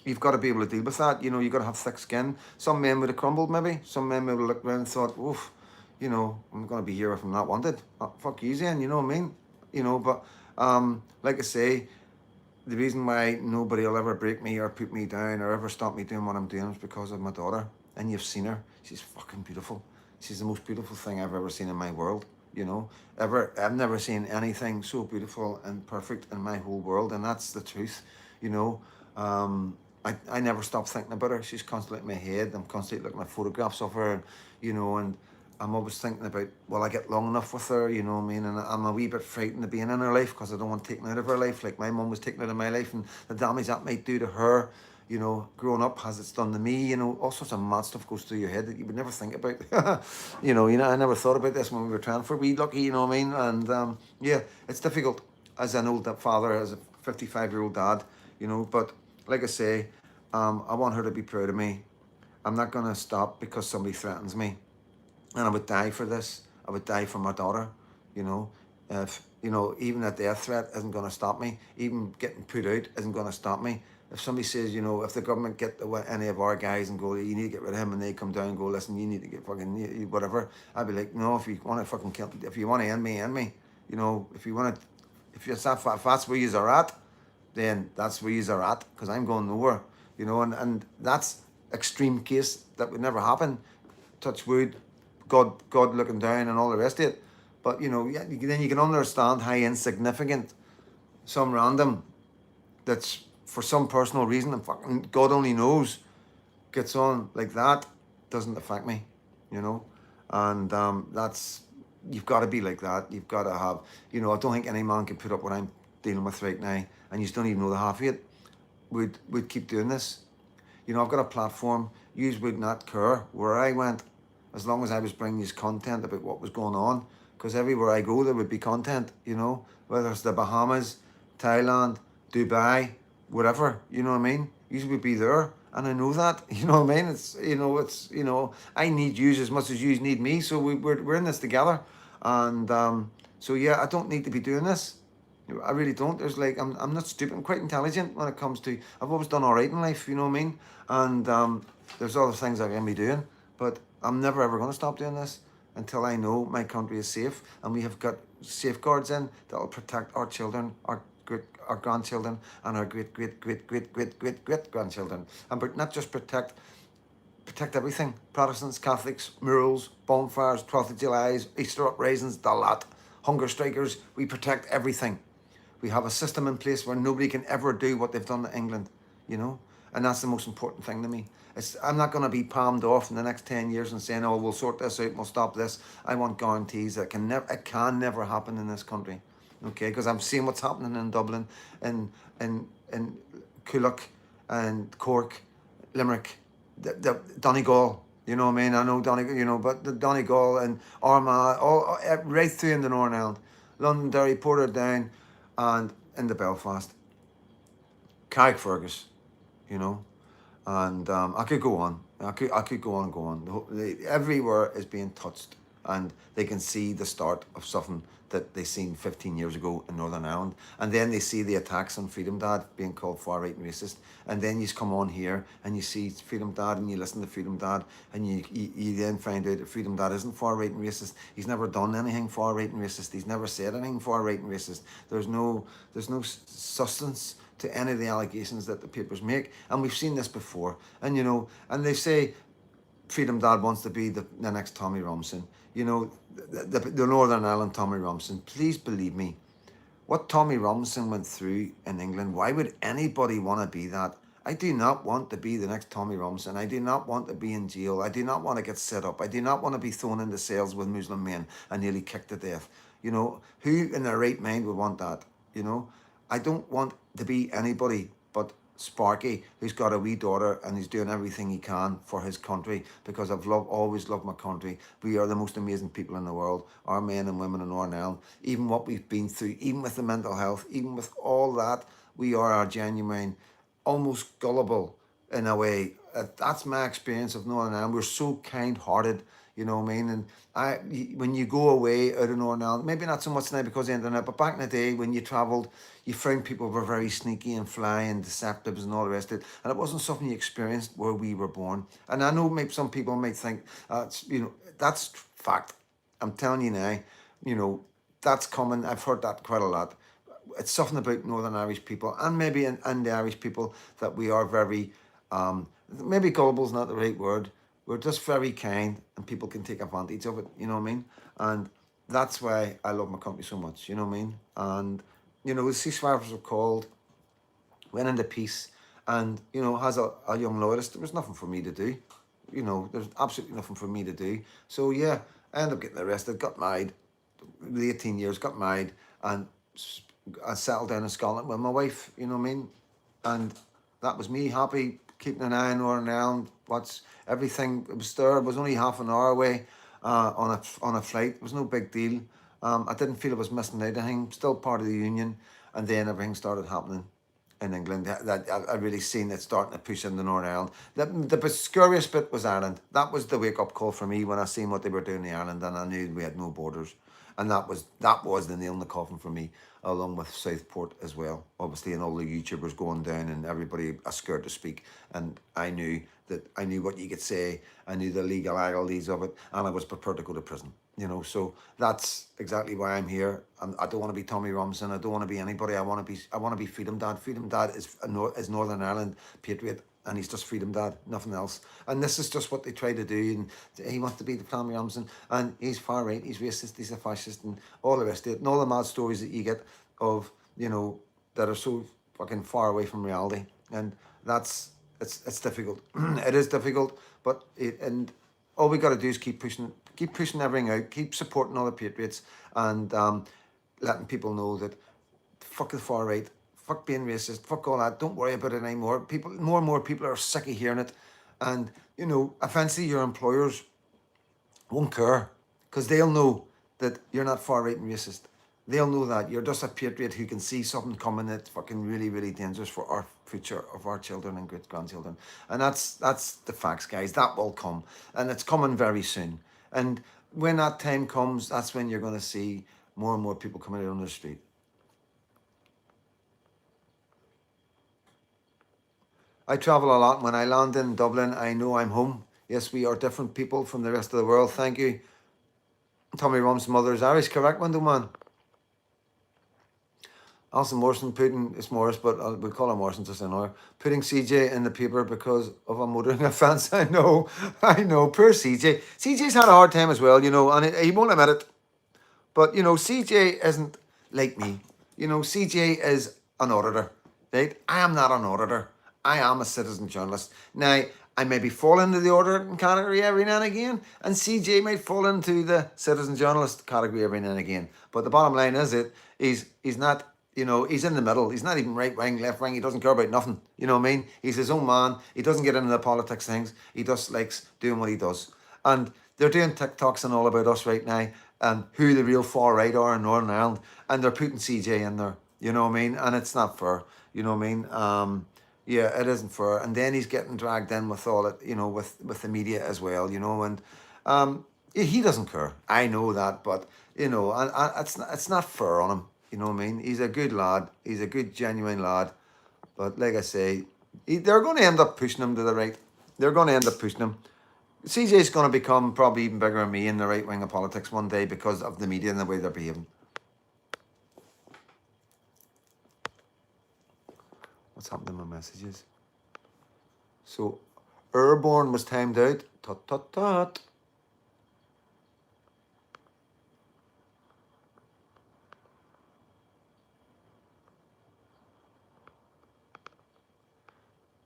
you've got to be able to deal with that. You know, you've got to have thick skin. Some men would have crumbled, maybe. Some men would have looked around and thought, "Oof, you know, I'm going to be here if I'm not wanted." Fuck you, Zen. You know what I mean? You know, but like I say, the reason why nobody will ever break me or put me down or ever stop me doing what I'm doing is because of my daughter. And you've seen her. She's fucking beautiful. She's the most beautiful thing I've ever seen in my world, you know. I've never seen anything so beautiful and perfect in my whole world, and that's the truth, you know. I never stop thinking about her. She's constantly in my head. I'm constantly looking at photographs of her, you know, and I'm always thinking about, will I get long enough with her, you know what I mean? And I'm a wee bit frightened of being in her life because I don't want taken out of her life like my mum was taken out of my life, and the damage that might do to her, you know, growing up, has it's done to me, you know, all sorts of mad stuff goes through your head that you would never think about. You know, I never thought about this when we were trying for wee Lucky, you know what I mean? And yeah, it's difficult as an old father, as a 55-year-old dad, you know, but like I say, I want her to be proud of me. I'm not going to stop because somebody threatens me. And I would die for this. I would die for my daughter, you know. If, you know, even a death threat isn't going to stop me. Even getting put out isn't going to stop me. If somebody says, you know, if the government get any of our guys and go, you need to get rid of him, and they come down and go, listen, you need to get fucking whatever, I'd be like, no, if you want to fucking kill, if you want to end me, end me. You know, if that's where you are at, then that's where you are at, because I'm going nowhere. You know, and that's extreme case that would never happen. Touch wood, God looking down and all the rest of it. But you know, yeah, then you can understand how insignificant some random that's for some personal reason, and fucking God only knows, gets on like that, doesn't affect me, you know. And that's, you've got to be like that. You've got to have, you know, I don't think any man can put up what I'm dealing with right now, and you don't even know the half of it. Would keep doing this. You know, I've got a platform. You would not care where I went, as long as I was bringing you content about what was going on. Because everywhere I go, there would be content, you know, whether it's the Bahamas, Thailand, Dubai, whatever, you know what I mean? You would be there, and I know that, you know what I mean? It's, you know, I need you as much as you need me, so we're in this together. And so yeah, I don't need to be doing this. I really don't. There's like, I'm not stupid. I'm quite intelligent when it comes to, I've always done all right in life, you know what I mean? And there's other things I can be doing, but I'm never ever going to stop doing this until I know my country is safe, and we have got safeguards in that will protect our children, our grandchildren, and our great grandchildren, and but not just protect everything. Protestants, Catholics, murals, bonfires, 12th of July, Easter uprisings, the lot, hunger strikers. We protect everything. We have a system in place where nobody can ever do what they've done to England, you know? And that's the most important thing to me. I'm not going to be palmed off in the next 10 years and saying, oh, we'll sort this out and we'll stop this. I want guarantees that it can never happen in this country, okay? Because I'm seeing what's happening in Dublin, in Coolock and Cork, Limerick, the Donegal, you know what I mean? I know Donegal, you know, but the Donegal and Armagh, all right through in the Northern Ireland, Londonderry, Portadown, and in the Belfast, Carrickfergus, you know, and I could go on. I could go on and go on. Everywhere is being touched, and they can see the start of something that they seen 15 years ago in Northern Ireland, and then they see the attacks on Freedom Dad being called far right and racist, and then you come on here and you see Freedom Dad and you listen to Freedom Dad, and you then find out that Freedom Dad isn't far right and racist. He's never done anything far right and racist. He's never said anything far right and racist. There's no substance to any of the allegations that the papers make. And we've seen this before. And, you know, and they say Freedom Dad wants to be the next Tommy Robinson. You know, the Northern Ireland Tommy Robinson. Please believe me, what Tommy Robinson went through in England, why would anybody want to be that? I do not want to be the next Tommy Robinson. I do not want to be in jail. I do not want to get set up. I do not want to be thrown into cells with Muslim men and nearly kicked to death. You know, who in their right mind would want that? You know, I don't want to be anybody but Sparky, who's got a wee daughter and he's doing everything he can for his country, because I've always loved my country. We are the most amazing people in the world, our men and women in Northern Ireland. Even what we've been through, even with the mental health, even with all that, we are our genuine, almost gullible in a way. That's my experience of Northern Ireland. We're so kind-hearted, you know what I mean? And when you go away out of Northern Ireland, maybe not so much now because of the internet, but back in the day when you travelled, you found people were very sneaky and fly and deceptive and all the rest of it. And it wasn't something you experienced where we were born. And I know maybe some people might think, you know, that's fact. I'm telling you now, you know, that's common. I've heard that quite a lot. It's something about Northern Irish people and maybe and the Irish people that we are very, maybe gullible is not the right word. We're just very kind and people can take advantage of it, you know what I mean? And that's why I love my country so much, you know what I mean? And, you know, the ceasefires were called, went into peace, and, you know, as a young loyalist, there was nothing for me to do. You know, there's absolutely nothing for me to do. So, yeah, I ended up getting arrested, got married, with 18 years, got married, and I settled down in Scotland with my wife, you know what I mean? And that was me happy, keeping an eye on Northern Ireland, watch everything. It was there. It was only half an hour away on a flight. It was no big deal. I didn't feel I was missing out anything. Still part of the union. And then everything started happening in England. That I really seen it starting to push into Northern Ireland. The scariest bit was Ireland. That was the wake-up call for me when I seen what they were doing in Ireland, and I knew we had no borders. And that was the nail in the coffin for me, along with Southport as well, obviously, and all the YouTubers going down and everybody scared to speak. And I knew what you could say. I knew the legalities of it, and I was prepared to go to prison. You know, so that's exactly why I'm here. I don't want to be Tommy Robinson. I don't want to be anybody. I want to be Freedom Dad. Freedom Dad is Northern Ireland Patriot, and he's just Freedom Dad, nothing else. And this is just what they try to do. And he wants to be the Tommy Robinson, and he's far right. He's racist. He's a fascist, and all the rest of it. And all the mad stories that you get of, you know, that are so fucking far away from reality. And it's difficult. It is difficult, but and all we got to do is keep pushing everything out, keep supporting all the Patriots, and letting people know that fuck the far right, fuck being racist, fuck all that. Don't worry about it anymore. More and more people are sick of hearing it, and you know, eventually your employers won't care because they'll know that you're not far right and racist. They'll know that you're just a patriot who can see something coming that's fucking really, really dangerous for our future of our children and great-grandchildren. And that's the facts, guys. That will come. And it's coming very soon. And when that time comes, that's when you're going to see more and more people coming out on the street. I travel a lot. When I land in Dublin, I know I'm home. Yes, we are different people from the rest of the world. Thank you. Tommy Rum's mother is Irish, correct, Window Man? Alison Morrison putting, it's Morris, but we'll call him Morrison just annoy. Putting CJ in the paper because of a motoring offence. I know. Poor CJ. CJ's had a hard time as well, you know, and he won't admit it. But, you know, CJ isn't like me. You know, CJ is an auditor, right? I am not an auditor. I am a citizen journalist. Now, I maybe fall into the auditing category every now and again, and CJ might fall into the citizen journalist category every now and again. But the bottom line is he's not, you know, he's in the middle. He's not even right wing, left wing. He doesn't care about nothing. You know what I mean? He's his own man. He doesn't get into the politics things. He just likes doing what he does. And they're doing TikToks and all about us right now and who the real far right are in Northern Ireland. And they're putting CJ in there. You know what I mean? And it's not fair. You know what I mean? Yeah, it isn't fair. And then he's getting dragged in with all it, you know, with the media as well, you know. And he doesn't care. I know that. But, you know, and it's not fair on him. You know what I mean? He's a good lad. He's a good, genuine lad. But like I say, they're going to end up pushing him to the right. They're going to end up pushing him. CJ's going to become probably even bigger than me in the right wing of politics one day because of the media and the way they're behaving. What's happened to my messages? So, Airborne was timed out. Tut, tut, tut.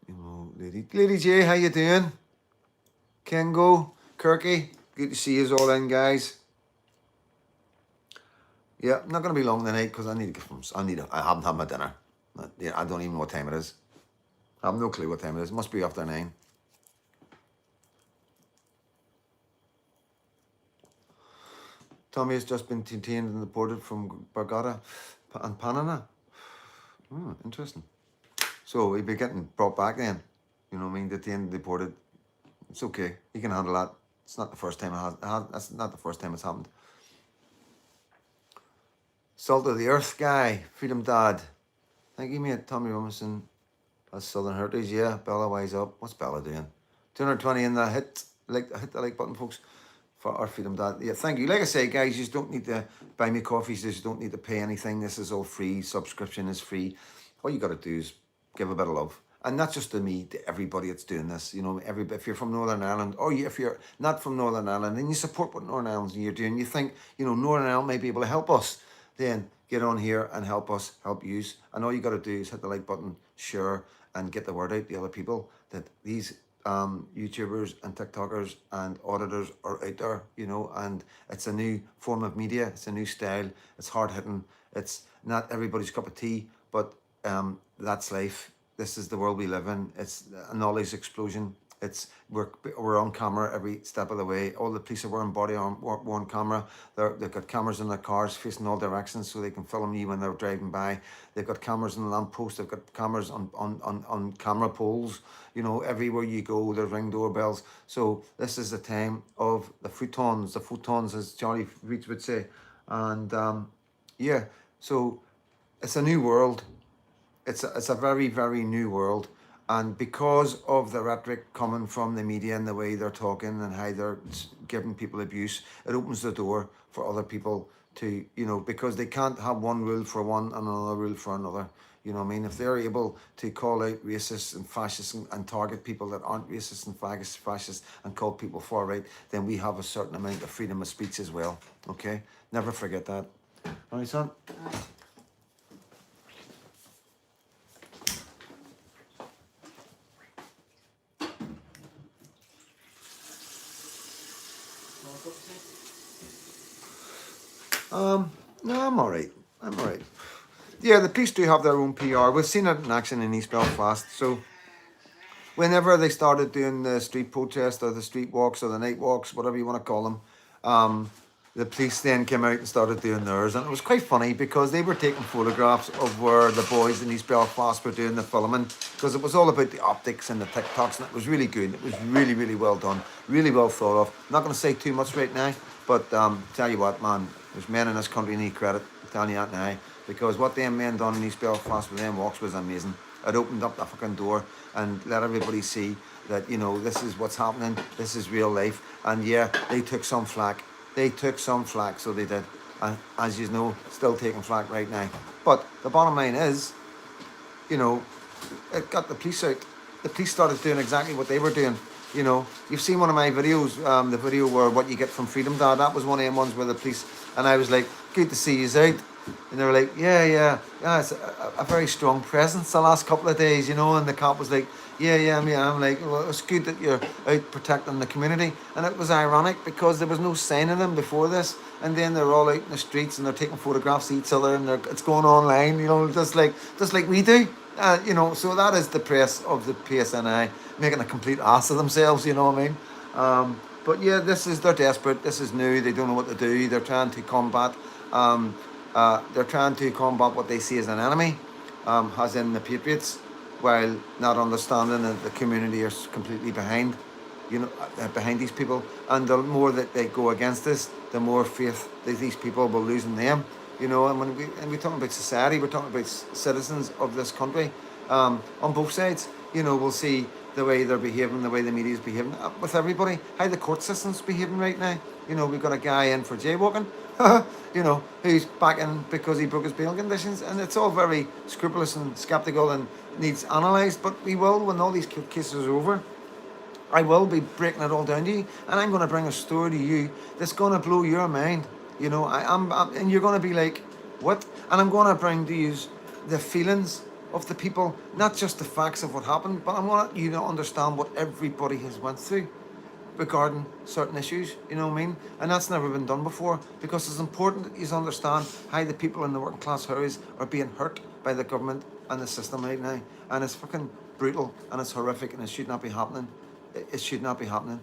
You know, Lady J, how you doing? Kengo, Kirky, good to see you all in, guys. Yeah, I'm not going to be long tonight because I need to get from. I haven't had my dinner. I don't even know what time it is. I have no clue what time it is. It must be after 9. Tommy has just been detained and deported from Bargata and Panama. Interesting. So he'll be getting brought back then. You know what I mean? Detained, deported. It's okay. He can handle that. It's not the first time that's not the first time it's happened. Salt of the Earth guy, Freedom Dad. Thank you, mate. Tommy Robinson has Southern Heritage. Yeah, Bella Wise Up. What's Bella doing? 220 in the hit the like button, folks, for our Freedom Dad. Yeah, thank you. Like I say, guys, you just don't need to buy me coffees. You just don't need to pay anything. This is all free. Subscription is free. All you got to do is give a bit of love. And not just to me, to everybody that's doing this. You know, if you're from Northern Ireland, or if you're not from Northern Ireland, and you support what Northern Ireland's you're doing, you think, you know, Northern Ireland may be able to help us, then get on here and help us, help you. And all you got to do is hit the like button, share, and get the word out to other people that these YouTubers and TikTokers and auditors are out there, you know, and it's a new form of media. It's a new style. It's hard hitting. It's not everybody's cup of tea, but that's life. This is the world we live in. It's a knowledge explosion. We're on camera every step of the way. All the police are wearing body worn camera. They've got cameras in their cars facing all directions so they can film you when they're driving by. They've got cameras in the lamppost. They've got cameras on camera poles. You know, everywhere you go, there's ring doorbells. So this is the time of the photons, as Charlie Reach would say. And yeah, so it's a new world. It's a very, very new world. And because of the rhetoric coming from the media and the way they're talking and how they're giving people abuse, it opens the door for other people to, you know, because they can't have one rule for one and another rule for another. You know what I mean? If they're able to call out racists and fascists and target people that aren't racist and fascists and call people far right, then we have a certain amount of freedom of speech as well. Okay? Never forget that. All right, son? No, I'm all right. Yeah, the police do have their own PR. We've seen it in action in East Belfast. So whenever they started doing the street protest or the street walks or the night walks, whatever you want to call them, the police then came out and started doing theirs. And it was quite funny because they were taking photographs of where the boys in East Belfast were doing the filming, because it was all about the optics and the TikToks, and it was really good. It was really, really well done, really well thought of. I'm not going to say too much right now, but tell you what, man, there's men in this country need credit. I'm telling you that now, because what them men done in East Belfast with them walks was amazing. It opened up the fucking door and let everybody see that, you know, this is what's happening. This is real life. And yeah, they took some flack. So they did. And as you know, still taking flack right now. But the bottom line is, you know, it got the police out. The police started doing exactly what they were doing. You know, you've seen one of my videos, the video where what you get from Freedom Dad. That was one of them ones where the police, and I was like, good to see you out. And they were like, yeah, it's a very strong presence the last couple of days, you know. And the cop was like, yeah. I'm like, well, it's good that you're out protecting the community. And it was ironic because there was no sign of them before this. And then they're all out in the streets and they're taking photographs of each other and it's going online, you know, just like we do. You know, so that is the press of the PSNI making a complete ass of themselves, you know what I mean? But yeah, they're desperate. This is new. They don't know what to do. They're trying to combat what they see as an enemy, as in the Patriots, while not understanding that the community are completely behind, you know, behind these people. And the more that they go against this, the more faith that these people will lose in them. You know, and when we're talking about society, we're talking about citizens of this country, on both sides. You know, we'll see the way they're behaving, the way the media is behaving with everybody, how the court system's behaving right now. You know, we've got a guy in for jaywalking, you know, who's back in because he broke his bail conditions. And it's all very scrupulous and sceptical and needs analysed. But we will, when all these cases are over, I will be breaking it all down to you, and I'm going to bring a story to you that's going to blow your mind. You know, and you're going to be like, what? And I'm going to bring to you the feelings of the people, not just the facts of what happened, but I want you to understand what everybody has went through regarding certain issues, you know what I mean? And that's never been done before, because it's important that you understand how the people in the working class areas are being hurt by the government and the system right now. And it's fucking brutal and it's horrific and it should not be happening. It should not be happening.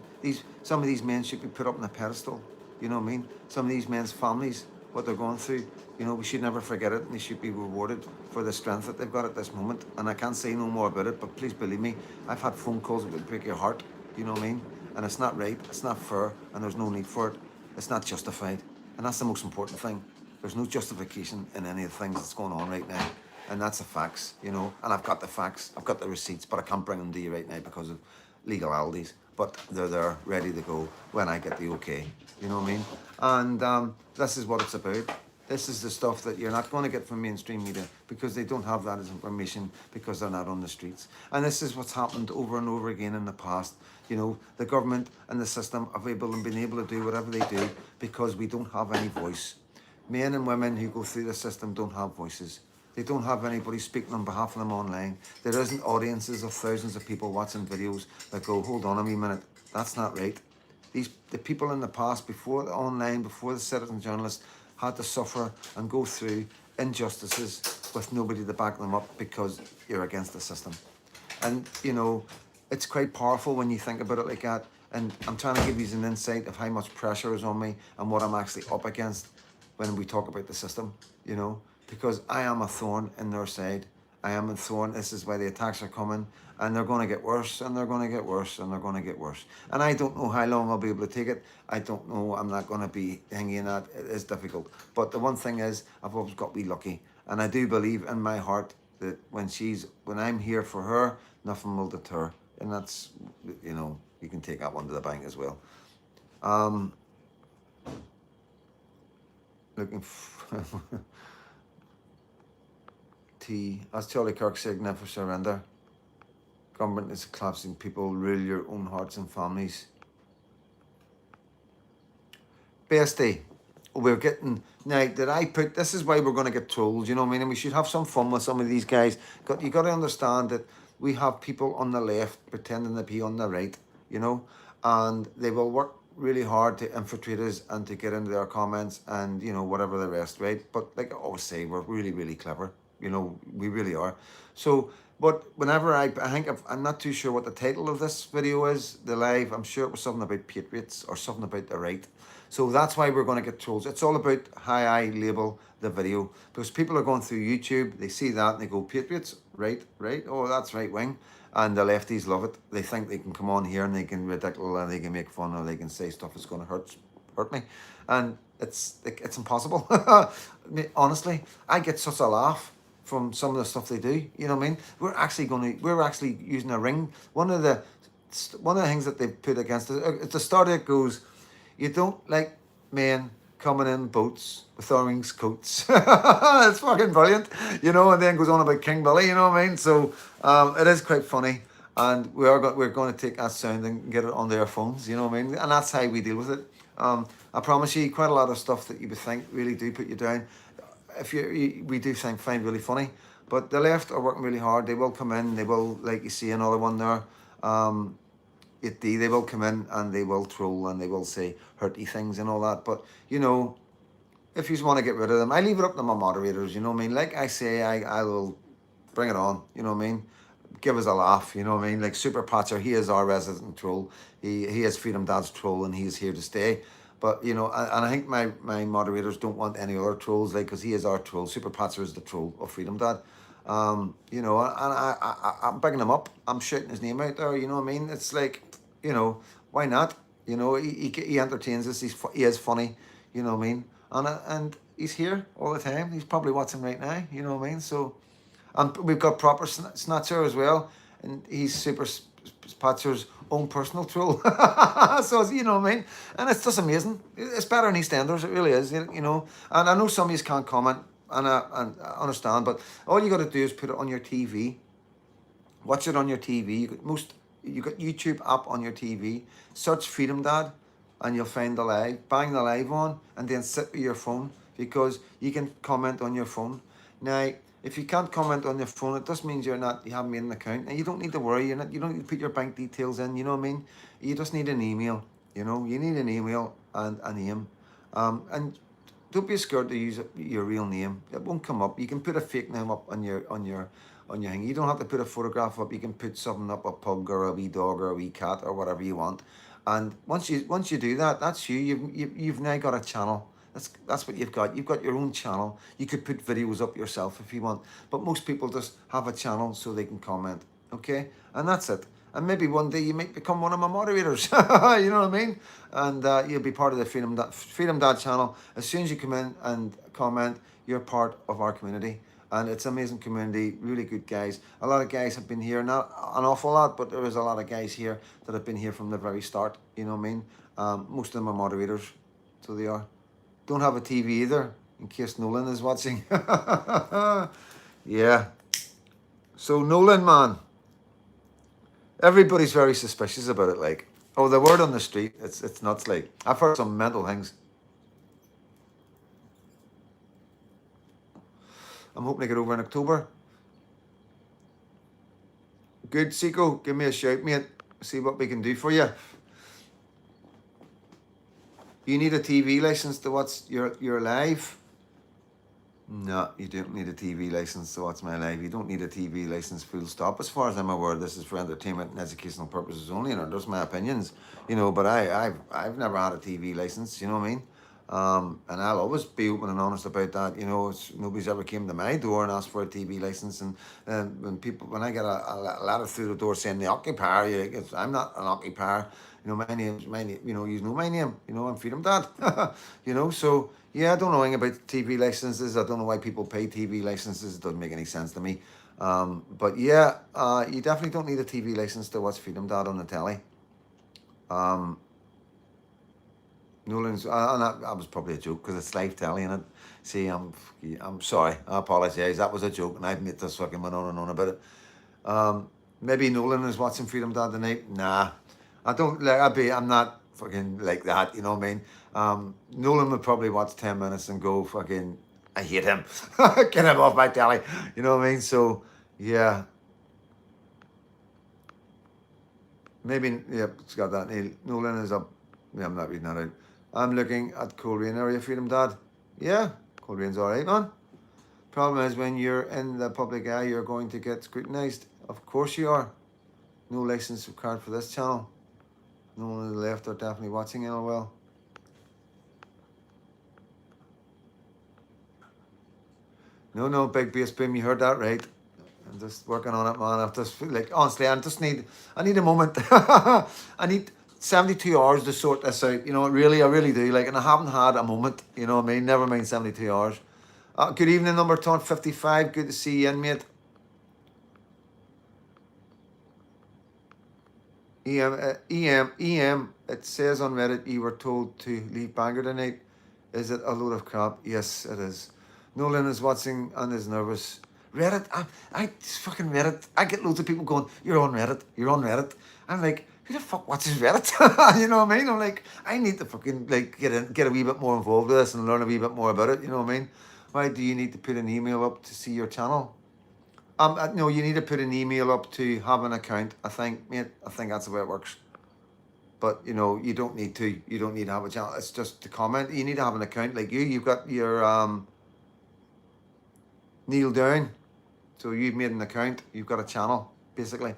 Some of these men should be put up on a pedestal, you know what I mean? Some of these men's families, what they're going through, you know, we should never forget it, and they should be rewarded for the strength that they've got at this moment. And I can't say no more about it, but please believe me, I've had phone calls that would break your heart, you know what I mean? And it's not right, it's not fair, and there's no need for it. It's not justified, and that's the most important thing. There's no justification in any of the things that's going on right now, and that's the facts, you know. And I've got the facts, I've got the receipts, but I can't bring them to you right now because of legalities. But they're there, ready to go when I get the okay, you know what I mean? And this is what it's about. This is the stuff that you're not going to get from mainstream media because they don't have that as information because they're not on the streets. And this is what's happened over and over again in the past. You know, the government and the system have been able to do whatever they do because we don't have any voice. Men and women who go through the system don't have voices. They don't have anybody speaking on behalf of them online. There isn't audiences of thousands of people watching videos that go, hold on a wee minute, that's not right. The people in the past, before the online, before the citizen journalists, had to suffer and go through injustices with nobody to back them up because you're against the system. And, you know, it's quite powerful when you think about it like that. And I'm trying to give you an insight of how much pressure is on me and what I'm actually up against when we talk about the system, you know, because I am a thorn in their side. I am a thorn. This is why the attacks are coming, and they're going to get worse, and they're going to get worse, and they're going to get worse. And I don't know how long I'll be able to take it. I don't know. I'm not going to be hanging that. It is difficult. But the one thing is, I've always got to be lucky. And I do believe in my heart that when I'm here for her, nothing will deter. And that's, you know, you can take that one to the bank as well. Looking for T. As Charlie Kirk said, never surrender. Government is collapsing. People rule your own hearts and families. Bestie, we're getting now. Did I put? This is why we're going to get trolls. You know what I mean? And we should have some fun with some of these guys. You got to understand that we have people on the left pretending to be on the right. You know, and they will work really hard to infiltrate us and to get into their comments and, you know, whatever the rest, right? But like I always say, we're really, really clever. You know, we really are. So, but whenever I think I'm not too sure what the title of this video is, the live, I'm sure it was something about Patriots or something about the right. So that's why we're going to get trolls. It's all about how I label the video, because people are going through YouTube, they see that and they go, Patriots, right, oh, that's right wing. And the lefties love it. They think they can come on here and they can ridicule and they can make fun or they can say stuff that's going to hurt me. And it's impossible. Honestly, I get such a laugh from some of the stuff they do. You know what I mean? We're actually using a ring. One of the things that they put against it, at the start it goes, you don't like men coming in boats with orange coats. It's fucking brilliant, you know. And then goes on about King Billy, you know what I mean? So it is quite funny, and we're going to take that sound and get it on their phones, you know what I mean? And that's how we deal with it. I promise you, quite a lot of stuff that you would think really do put you down. We do find really funny, but the left are working really hard. They will come in. They will, like you see another one there. They will come in and they will troll and they will say hurty things and all that. But, you know, if you want to get rid of them, I leave it up to my moderators, you know what I mean? Like I say, I will bring it on, you know what I mean? Give us a laugh, you know what I mean? Like Super Patriot, he is our resident troll. He is Freedom Dad's troll and he is here to stay. But, you know, and I think my moderators don't want any other trolls, like, because he is our troll. Super Patriot is the troll of Freedom Dad. You know, and I'm bigging him up. I'm shouting his name out there, you know what I mean? It's like, you know, why not? You know, he entertains us. He is funny, you know what I mean? And he's here all the time. He's probably watching right now, you know what I mean? So, and we've got proper Snatcher as well, and he's super Patriot's own personal troll. So, you know what I mean? And it's just amazing. It's better than EastEnders, it really is, you know. And I know some of you can't comment, and I understand, but all you got to do is put it on your TV. Watch it on your TV. You got YouTube app on your TV. Search Freedom Dad, and you'll find the live. Bang the live on, and then sit with your phone, because you can comment on your phone. Now, if you can't comment on your phone, it just means you haven't made an account. And you don't need to worry. You don't need to put your bank details in. You know what I mean? You just need an email. You know, you need an email and a name. And don't be scared to use your real name. It won't come up. You can put a fake name up on your thing. You don't have to put a photograph up. You can put something up, a pug or a wee dog or a wee cat or whatever you want. And once you do that, that's you. You've now got a channel. That's what you've got. You've got your own channel. You could put videos up yourself if you want. But most people just have a channel so they can comment. Okay? And that's it. And maybe one day you might become one of my moderators. You know what I mean? And you'll be part of the Freedom Dad channel. As soon as you come in and comment, you're part of our community. And it's an amazing community, really good guys. A lot of guys have been here, not an awful lot, but there is a lot of guys here that have been here from the very start. You know what I mean? Most of them are moderators, so they are. Don't have a TV either, in case Nolan is watching. Yeah. So Nolan, man, everybody's very suspicious about it. Like, oh, the word on the street, it's nuts. Like, I've heard some mental things. I'm hoping to get over in October. Good, Seco, give me a shout, mate. See what we can do for you. You need a TV license to watch your live? No, you don't need a TV license to watch my live. You don't need a TV license, full stop. As far as I'm aware, this is for entertainment and educational purposes only, and those are my opinions, you know. But I've never had a TV license, you know what I mean? And I'll always be open and honest about that. You know, nobody's ever came to my door and asked for a TV license. And when I get a letter through the door saying the occupier, I'm not an occupier. You know, my name. You know, you know my name. You know, I'm Freedom Dad. You know, so yeah, I don't know anything about TV licenses. I don't know why people pay TV licenses. It doesn't make any sense to me. But yeah, you definitely don't need a TV license to watch Freedom Dad on the telly. Nolan's, and that was probably a joke because it's live telly in it. See, I'm sorry. I apologise. That was a joke, and I've made this fucking went on and on about it. Maybe Nolan is watching Freedom Dad tonight. Nah, I don't like. I'm not fucking like that. You know what I mean? Nolan would probably watch 10 minutes and go fucking. I hate him. Get him off my telly. You know what I mean? So yeah. Maybe it's got that. Nolan is up. Yeah, I'm not reading that out. I'm looking at Coleraine area, Freedom Dad. Yeah, Colerane's all right, man. Problem is, when you're in the public eye, you're going to get scrutinised. Of course you are. No license card for this channel. No one on the left are definitely watching it, well. No, big bass boom, you heard that right. I'm just working on it, man. I just feel like, honestly, I need a moment. I need 72 hours to sort this out, you know. I really do. Like, and I haven't had a moment, you know what I mean? Never mind 72 hours. Good evening, number 55. Good to see you in, mate. EM, it says on Reddit you were told to leave Bangor tonight. Is it a load of crap? Yes, it is. Nolan is watching and is nervous. Reddit, I fucking Reddit. I get loads of people going, you're on Reddit. I'm like, who the fuck watches Reddit? You know what I mean? I'm like, I need to fucking like get a wee bit more involved with this and learn a wee bit more about it. You know what I mean? Why do you need to put an email up to see your channel? No, you need to put an email up to have an account. I think, mate. I think that's the way it works. But you know, you don't need to. You don't need to have a channel. It's just to comment. You need to have an account like you. You've got your Kneel Down. So you've made an account. You've got a channel, basically.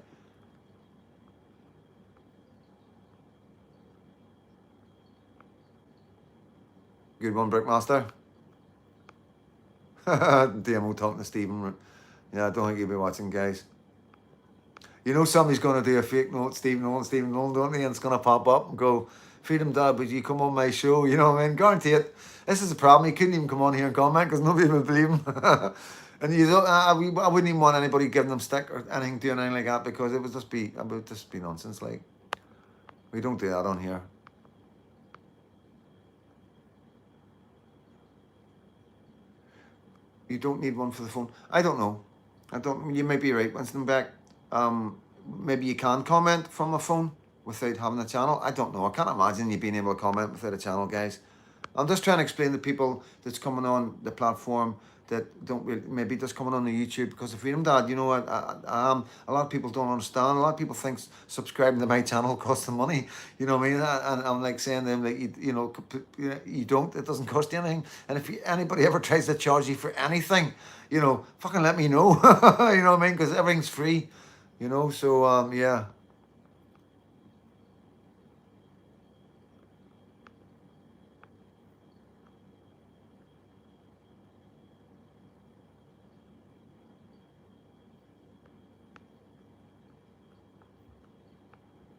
Good one, Brickmaster. DMO talking to Stephen. Yeah, I don't think you'll be watching, guys. You know somebody's going to do a fake note, Stephen Nolan, don't they? And it's going to pop up and go, Freedom Dad, would you come on my show? You know what I mean? Guarantee it. This is the problem. He couldn't even come on here and comment because nobody would believe him. And you don't, I wouldn't even want anybody giving them stick or anything, doing anything like that, because it would just be nonsense. Like, we don't do that on here. You don't need one for the phone. I don't know. I don't. You may be right, Winston Beck. Maybe you can comment from a phone without having a channel. I don't know. I can't imagine you being able to comment without a channel, guys. I'm just trying to explain to people that's coming on the platform that don't really, maybe just coming on the YouTube, because of Freedom Dad, you know, a lot of people don't understand. A lot of people think subscribing to my channel costs them money. You know what I mean? And I'm like saying to them, like, you don't. It doesn't cost you anything. And if anybody ever tries to charge you for anything, you know, fucking let me know. You know what I mean? Because everything's free. You know, so yeah.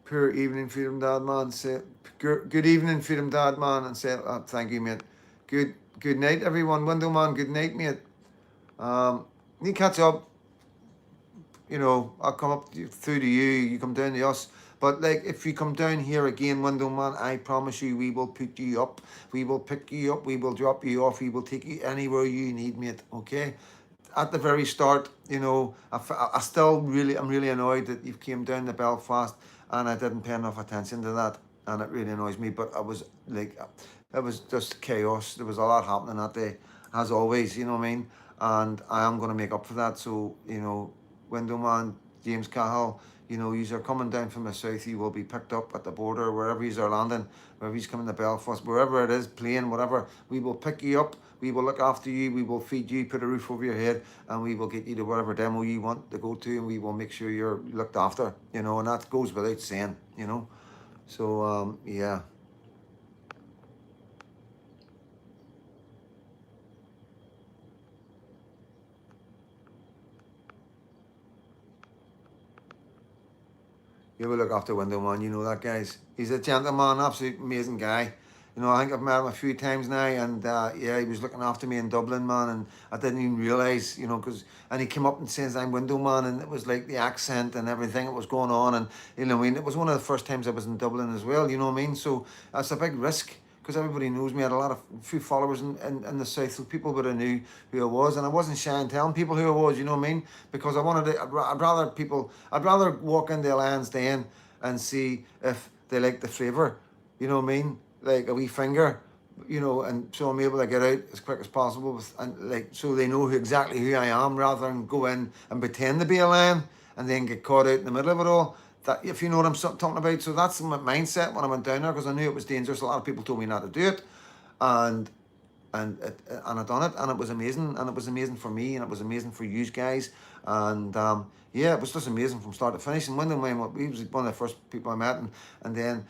Poor evening, Freedom Dad man. Say good evening, Freedom Dad man, and say thank you, mate. Good night, everyone. Window man, good night, mate. You catch up. You know, I'll come up through to you. You come down to us. But like, if you come down here again, Window man, I promise you, we will put you up. We will pick you up. We will drop you off. We will take you anywhere you need, mate. Okay. At the very start, you know, I'm really annoyed that you came down to Belfast and I didn't pay enough attention to that, and it really annoys me. But I was like, it was just chaos. There was a lot happening that day, as always. You know what I mean? And I am going to make up for that. So, you know, Window Man, James Cahill, you know, you are coming down from the south. You will be picked up at the border, wherever you are landing, wherever he's coming to Belfast, wherever it is, plane, whatever. We will pick you up. We will look after you. We will feed you, put a roof over your head, and we will get you to whatever demo you want to go to, and we will make sure you're looked after. You know, and that goes without saying. You know, so yeah. You will look after Window Man, you know that, guys. He's a gentleman, absolute amazing guy. You know, I think I've met him a few times now, and yeah, he was looking after me in Dublin, man, and I didn't even realise, you know, and he came up and says, I'm Window Man, and it was like the accent and everything that was going on, and, you know, I mean, it was one of the first times I was in Dublin as well, you know what I mean, so that's a big risk, because everybody knows me. I had a few followers in the south, so people would have knew who I was, and I wasn't shy in telling people who I was, you know what I mean, because I'd rather walk into a Lions Den and see if they like the flavour, you know what I mean, like a wee finger, you know, and so I'm able to get out as quick as possible and like, so they know exactly who I am, rather than go in and pretend to be a lion and then get caught out in the middle of it all. That, if you know what I'm talking about. So that's my mindset when I went down there, because I knew it was dangerous. A lot of people told me not to do it, and I done it, and it was amazing, and it was amazing for me, and it was amazing for you guys, and yeah, it was just amazing from start to finish. And he was one of the first people I met, and then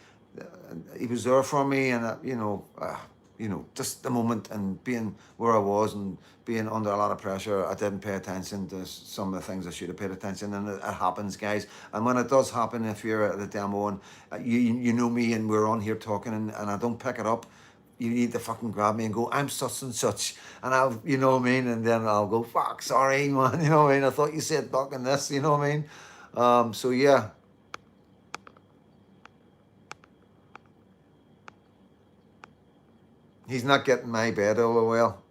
he was there for me, and you know, just the moment, and being where I was and being under a lot of pressure, I didn't pay attention to some of the things I should have paid attention, and it happens, guys. And when it does happen, if you're at the demo and you know me and we're on here talking, and I don't pick it up, you need to fucking grab me and go, I'm such and such, and I'll, you know what I mean, and then I'll go, fuck, sorry, man, you know what I mean, I thought you said fucking this, you know what I mean. So yeah. He's not getting my bed, oh well.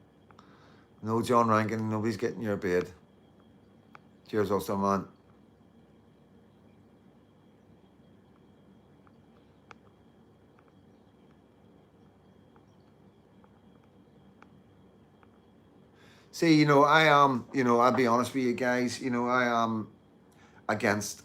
No, John Rankin, nobody's getting your bed. Cheers, also, man. See, you know, I am, you know, I'll be honest with you guys, you know, I am against,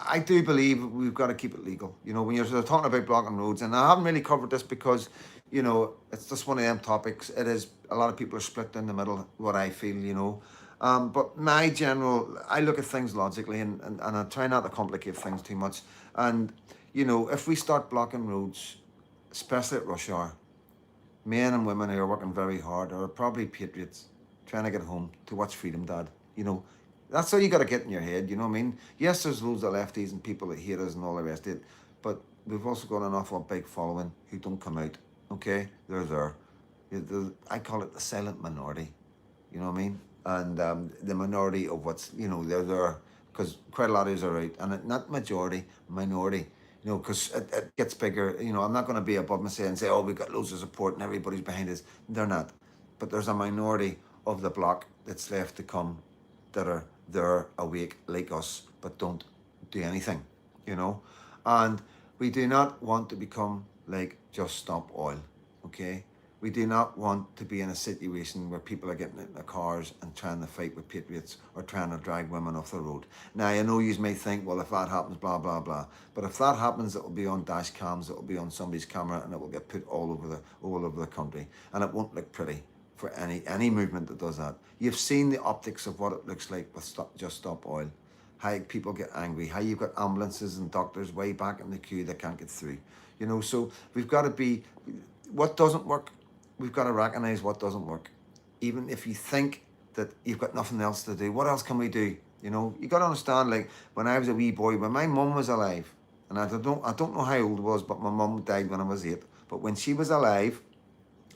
I do believe we've got to keep it legal. You know, when you're sort of talking about blocking roads, and I haven't really covered this because, you know, it's just one of them topics. It is, a lot of people are split down the middle, what I feel, you know. But I look at things logically, and I try not to complicate things too much. And, you know, if we start blocking roads, especially at rush hour, men and women who are working very hard are probably patriots trying to get home to watch Freedom Dad. You know, that's how you got to get in your head, you know what I mean? Yes, there's loads of lefties and people that hate us and all the rest of it, but we've also got an awful big following who don't come out, okay? They're there. I call it the silent minority, you know what I mean? and the minority of what's, they're there, because quite a lot of us are out, and not majority, minority, because it gets bigger. I'm not going to be above myself and say, oh, we've got loads of support and everybody's behind us. They're not. But there's a minority of the block that's left to come that are there awake like us, but don't do anything, you know. And we do not want to become like Just Stop Oil, okay? We do not want to be in a situation where people are getting in their cars and trying to fight with patriots or trying to drag women off the road. Now, I know you may think, well, if that happens, blah, blah, blah. But if that happens, it will be on dash cams, it will be on somebody's camera, and it will get put all over the country. And it won't look pretty for any movement that does that. You've seen the optics of what it looks like with Just Stop Oil. How people get angry, how you've got ambulances and doctors way back in the queue that can't get through. So we've got to be, what doesn't work, we've got to recognise what doesn't work. Even if you think that you've got nothing else to do, what else can we do? You got to understand, like when I was a wee boy, when my mum was alive, and I don't know how old I was, but my mum died when I was 8. But when she was alive,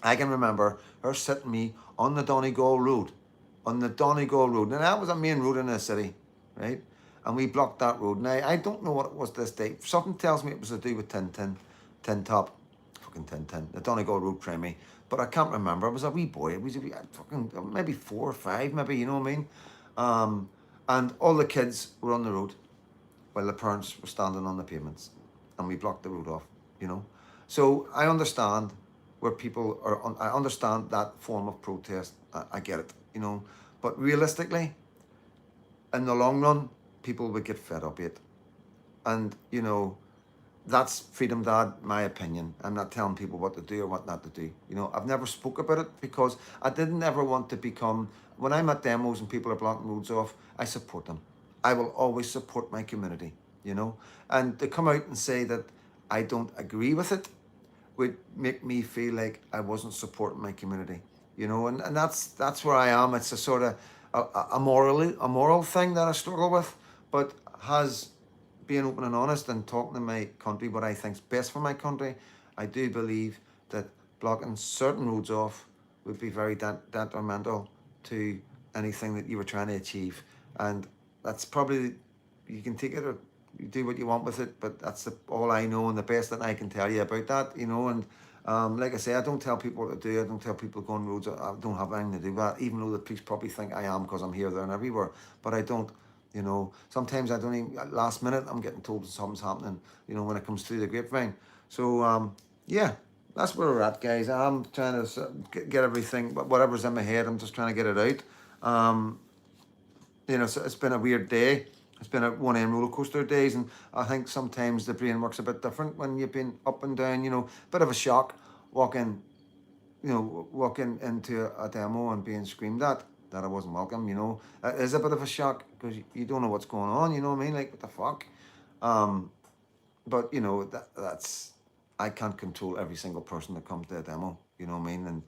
I can remember her sitting me on the Donegal Road, and that was a main road in the city, right? And we blocked that road. Now, I don't know what it was this day. Something tells me it was to do with Tin Top, fucking Tin, the Donegal Road Primary. But I can't remember. I was a wee boy. It was fucking maybe 4 or 5, maybe, you know what I mean? And all the kids were on the road while the parents were standing on the pavements, and we blocked the road off. So I understand where people are, I understand that form of protest. I get it. But realistically, in the long run, people would get fed up it. And, that's freedom, Dad, my opinion. I'm not telling people what to do or what not to do. I've never spoke about it because I didn't ever want to become, when I'm at demos and people are blocking roads off, I support them. I will always support my community. And to come out and say that I don't agree with it would make me feel like I wasn't supporting my community. And that's where I am. It's a sort of a moral thing that I struggle with, but has being open and honest and talking to my country what I think's best for my country. I do believe that blocking certain roads off would be very detrimental to anything that you were trying to achieve. And that's probably, you can take it or you do what you want with it, but that's all I know and the best that I can tell you about that. And like I say, I don't tell people what to do. I don't tell people to go on roads. I don't have anything to do with that, even though the police probably think I am because I'm here, there and everywhere. But I don't. Sometimes I don't even, last minute, I'm getting told that something's happening, when it comes through the grapevine. So, yeah, that's where we're at, guys. I'm trying to get everything, whatever's in my head, I'm just trying to get it out. So it's been a weird day. It's been one of them roller coaster days, and I think sometimes the brain works a bit different when you've been up and down, bit of a shock walking into a demo and being screamed at that I wasn't welcome, it is a bit of a shock because you don't know what's going on, you know what I mean? Like, what the fuck? But, that's, I can't control every single person that comes to a demo, you know what I mean? And,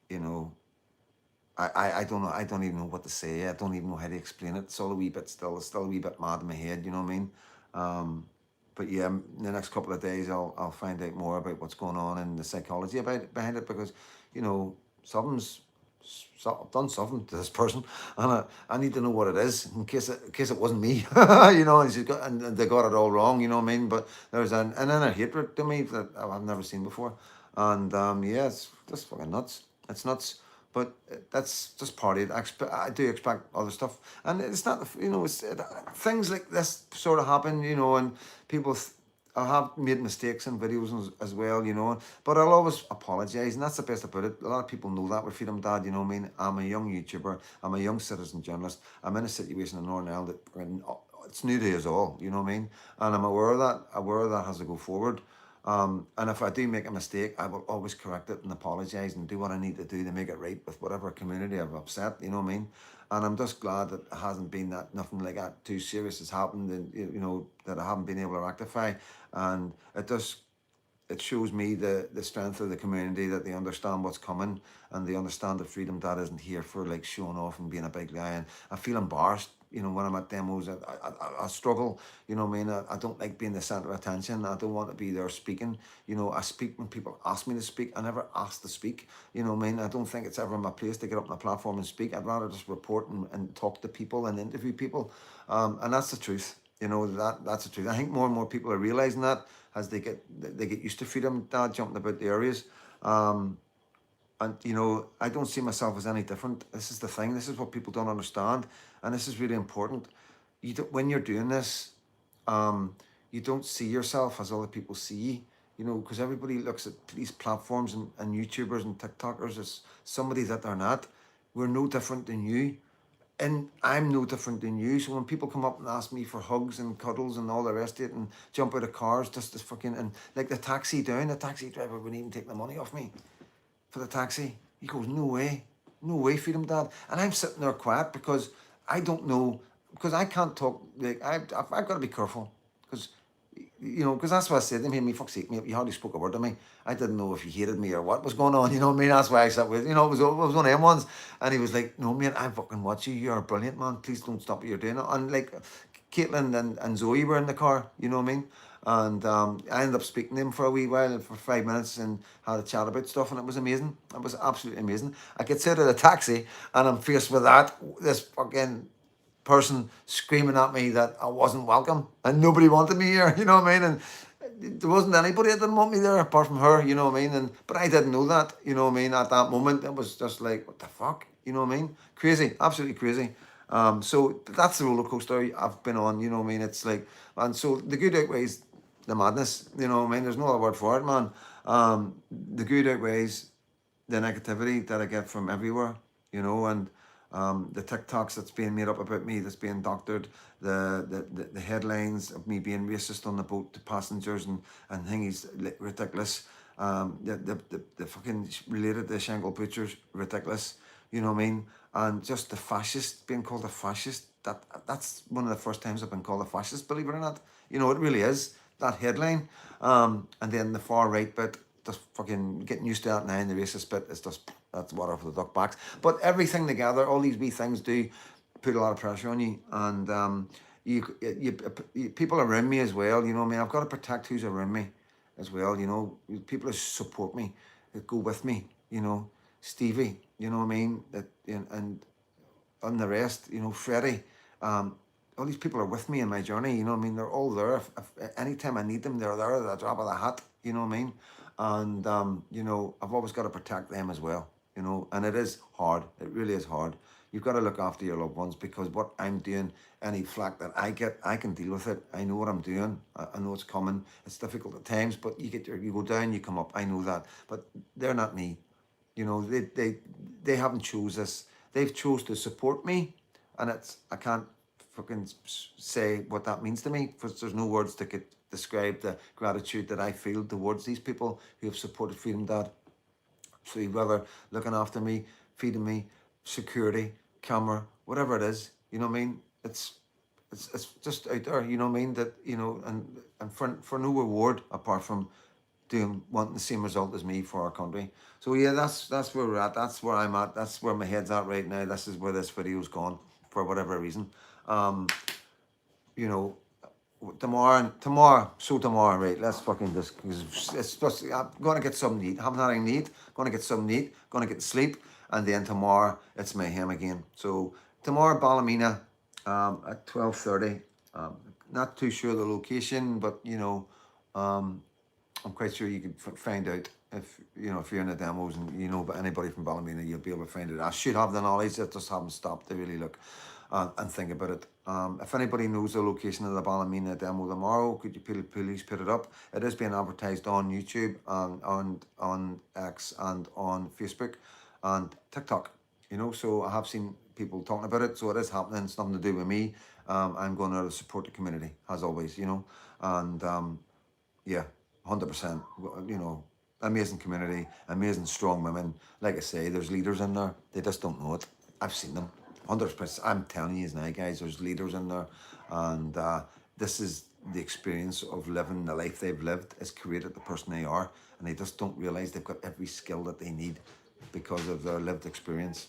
you know, I don't know, I don't even know what to say. I don't even know how to explain it. It's all a wee bit still, it's still a wee bit mad in my head, you know what I mean? But yeah, in the next couple of days, I'll find out more about what's going on and the psychology behind it, because, I've done something to this person, and I need to know what it is in case it wasn't me, and they got it all wrong, you know what I mean? But there's an inner hatred to me that I've never seen before, and yeah, it's just fucking nuts. It's nuts. But that's just part of it. I do expect other stuff, and it's not, things like this sort of happen, and people. I have made mistakes in videos as well, but I'll always apologise, and that's the best about it. A lot of people know that with Freedom Dad, you know what I mean? I'm a young YouTuber, I'm a young citizen journalist, I'm in a situation in Northern Ireland that it's new to us all, you know what I mean? And I'm aware of that has to go forward. And if I do make a mistake, I will always correct it and apologise and do what I need to do to make it right with whatever community I've upset, you know what I mean? And I'm just glad that it hasn't been nothing like that too serious has happened, and that I haven't been able to rectify. And it shows me the strength of the community, that they understand what's coming, and they understand that Freedom Dad isn't here for like showing off and being a big guy. And I feel embarrassed you know, when I'm at demos, I struggle, you know what I mean? I don't like being the center of attention. I don't want to be there speaking. You know, I speak when people ask me to speak. I never ask to speak, you know what I mean? I don't think it's ever my place to get up on the platform and speak. I'd rather just report and talk to people and interview people. And that's the truth, you know, that's the truth. I think more and more people are realizing that as they get used to Freedom Dad jumping about the areas. And you know, I don't see myself as any different. This is the thing. This is what people don't understand, and this is really important. You don't, when you're doing this, um, you don't see yourself as other people see you. You know, because everybody looks at these platforms and YouTubers and TikTokers as somebody that they're not. We're no different than you, and I'm no different than you. So when people come up and ask me for hugs and cuddles and all the rest of it, and jump out of cars just as fucking, and like the taxi down, the taxi driver wouldn't even take the money off me for the taxi. He goes, no way, Freedom Dad. And I'm sitting there quiet because I don't know, because I can't talk. Like I've got to be careful because, you know, because that's what I said to him. Me, fuck's sake, mate, you hardly spoke a word to me. I didn't know if he hated me or what was going on. You know what I mean? That's why I sat with, you know, it was one of them ones. And he was like, no, mate, I'm fucking watching you. You're brilliant, man. Please don't stop what you're doing. And like, Caitlin and Zoe were in the car. You know what I mean? And I ended up speaking to him for a wee while, for 5 minutes, and had a chat about stuff, and it was amazing. It was absolutely amazing. I get out of the taxi, and I'm faced with this fucking person screaming at me that I wasn't welcome, and nobody wanted me here, you know what I mean? And there wasn't anybody that didn't want me there apart from her, you know what I mean? And but I didn't know that, you know what I mean? At that moment, it was just like, what the fuck, you know what I mean? Crazy, absolutely crazy. So that's the roller coaster I've been on, you know what I mean? It's like, and so the good outweighs the madness, you know what I mean? There's no other word for it, man. The good outweighs the negativity that I get from everywhere, you know, and the TikToks that's being made up about me, that's being doctored, the headlines of me being racist on the boat to passengers and things ridiculous. The fucking related to Shangle Butchers, ridiculous, you know what I mean? And just the fascist, being called a fascist, that's one of the first times I've been called a fascist, believe it or not. You know, it really is, that headline. And then the far right bit, just fucking getting used to that now, and the racist bit is just, that's water for the duck backs. But everything together, all these wee things do put a lot of pressure on you. And you people around me as well, you know what I mean? I've got to protect who's around me as well, you know? People who support me, that go with me, you know? Stevie, you know what I mean? And the rest, you know, Freddie, all these people are with me in my journey, you know what I mean? They're all there. If anytime I need them, they're there at the drop of the hat, you know what I mean? And, you know, I've always got to protect them as well, you know, and it is hard. It really is hard. You've got to look after your loved ones, because what I'm doing, any flack that I get, I can deal with it. I know what I'm doing. I know it's coming. It's difficult at times, but you go down, you come up. I know that. But they're not me. You know, they haven't chose this. They've chose to support me, and I can't fucking say what that means to me, because there's no words that could describe the gratitude that I feel towards these people who have supported Freedom Dad. So whether looking after me, feeding me, security, camera, whatever it is, you know what I mean? It's just out there, you know what I mean? That, you know, and for no reward apart from wanting the same result as me for our country. So yeah, that's where we're at. That's where I'm at. That's where my head's at right now. This is where this video's gone for whatever reason. You know, tomorrow, right? Let's fucking just, it's just, I'm gonna get something to eat. Haven't had anything to eat. Gonna get something to eat. Gonna get sleep, and then tomorrow it's mayhem again. So tomorrow, Ballymena, at 12:30. Not too sure the location, but you know, I'm quite sure you can find out if you know, if you're in the demos and you know about anybody from Ballymena, you'll be able to find it. I should have the knowledge, I just haven't stopped to really look and think about it. If anybody knows the location of the Ballymena demo tomorrow, could you please put it up? It is being advertised on YouTube, on X, and on Facebook and TikTok. You know, so I have seen people talking about it, so it is happening. It's nothing to do with me. I'm going there to support the community as always, you know, and yeah, 100%. You know, amazing community, amazing strong women. Like I say, there's leaders in there. They just don't know it. I've seen them. 100%. I'm telling you now, guys, there's leaders in there. And this is the experience of living the life they've lived has created the person they are. And they just don't realize they've got every skill that they need because of their lived experience.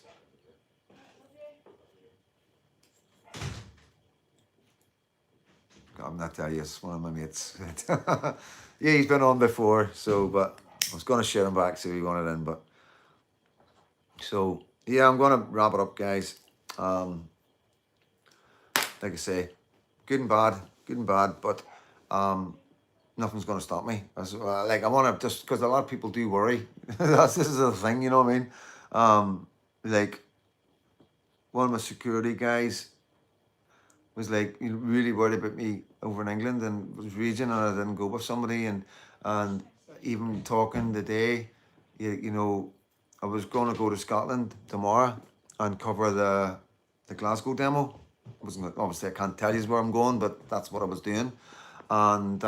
I'm not telling you, it's one of my mates. Yeah, he's been on before, so, but I was going to share him back, so he wanted in, but, so, yeah, I'm going to wrap it up, guys. Like I say, good and bad, but, nothing's going to stop me. Like, I want to, just because a lot of people do worry. This is the thing, you know what I mean? Like, one of my security guys was like really worried about me over in England and was raging, and I didn't go with somebody, and even talking today, you know, I was going to go to Scotland tomorrow and cover the Glasgow demo. Obviously I can't tell you where I'm going, but that's what I was doing, and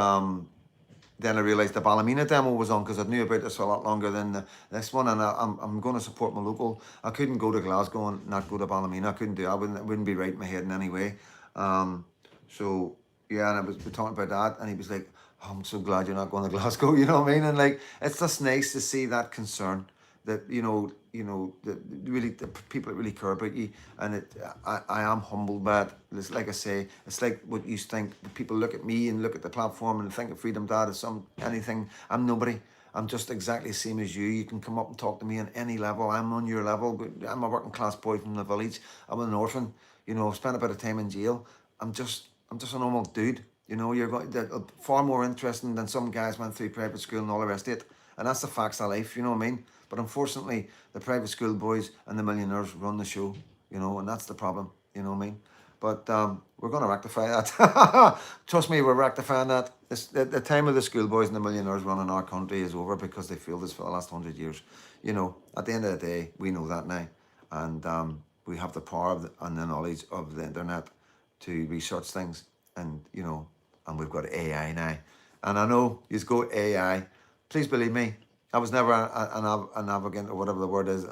then I realised the Ballymena demo was on because I knew about this for a lot longer than this one, and I'm going to support my local. I couldn't go to Glasgow and not go to Ballymena. I couldn't do it. It wouldn't be right in my head in any way. So yeah, and we're talking about that, and he was like, oh, I'm so glad you're not going to Glasgow, you know what I mean? And like, it's just nice to see that concern, that that really the people that really care about you, and I am humbled by it. It's like I say, it's like what you think. People look at me and look at the platform and think of Freedom Dad as anything. I'm nobody. I'm just exactly the same as you. You can come up and talk to me on any level. I'm on your level. But I'm a working class boy from the village. I'm an orphan. I've spent a bit of time in jail. I'm just a normal dude. You're far more interesting than some guys went through private school and all the rest of it. And that's the facts of life, you know what I mean? But unfortunately, the private school boys and the millionaires run the show, and that's the problem, you know what I mean? But we're going to rectify that. Trust me, we're rectifying that. The time of the schoolboys and the millionaires running our country is over, because they failed us for the last 100 years. At the end of the day, we know that now. And we have the power and the knowledge of the internet to research things. And, and we've got AI now. And I know you go AI. Please believe me, I was never a navigant, or whatever the word is,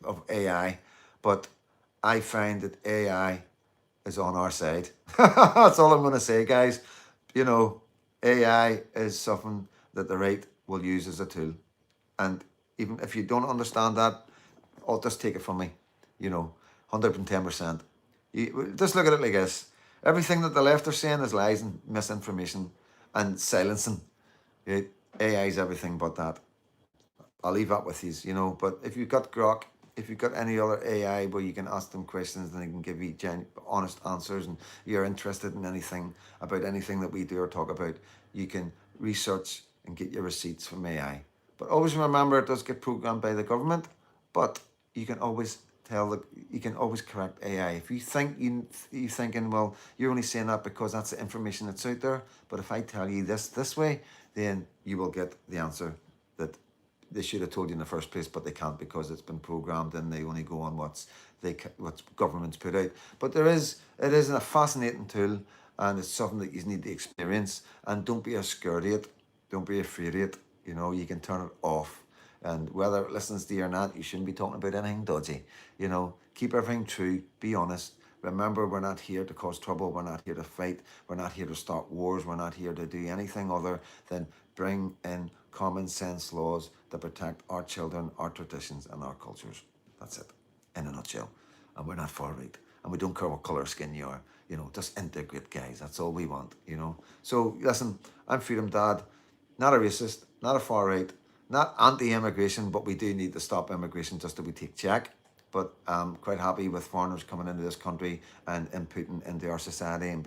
of AI. But I find that AI is on our side. That's all I'm going to say, guys. AI is something that the right will use as a tool. And even if you don't understand that, I'll just take it from me, 110%. Just look at it like this. Everything that the left are saying is lies and misinformation and silencing. Right? AI is everything but that. I'll leave that with you, but if you've got Grok, if you've got any other AI where you can ask them questions and they can give you honest answers, and you're interested in anything about anything that we do or talk about, you can research and get your receipts from AI. But always remember, it does get programmed by the government, but you can always you can always correct AI. If you think you're thinking, well, you're only saying that because that's the information that's out there, but if I tell you this way, then you will get the answer that they should have told you in the first place, but they can't, because it's been programmed and they only go on what's governments put out. But it is a fascinating tool, and it's something that you need to experience. And don't be scared of it. Don't be afraid of it. You can turn it off. And whether it listens to you or not, you shouldn't be talking about anything dodgy. Keep everything true. Be honest. Remember, we're not here to cause trouble. We're not here to fight. We're not here to start wars. We're not here to do anything other than bring in common sense laws that protect our children, our traditions, and our cultures. That's it, in a nutshell. And we're not far right. And we don't care what colour skin you are. Just integrate, guys. That's all we want, So, listen, I'm Freedom Dad. Not a racist, not a far right, not anti-immigration, but we do need to stop immigration just that we take check. But I'm quite happy with foreigners coming into this country and inputting into our society, and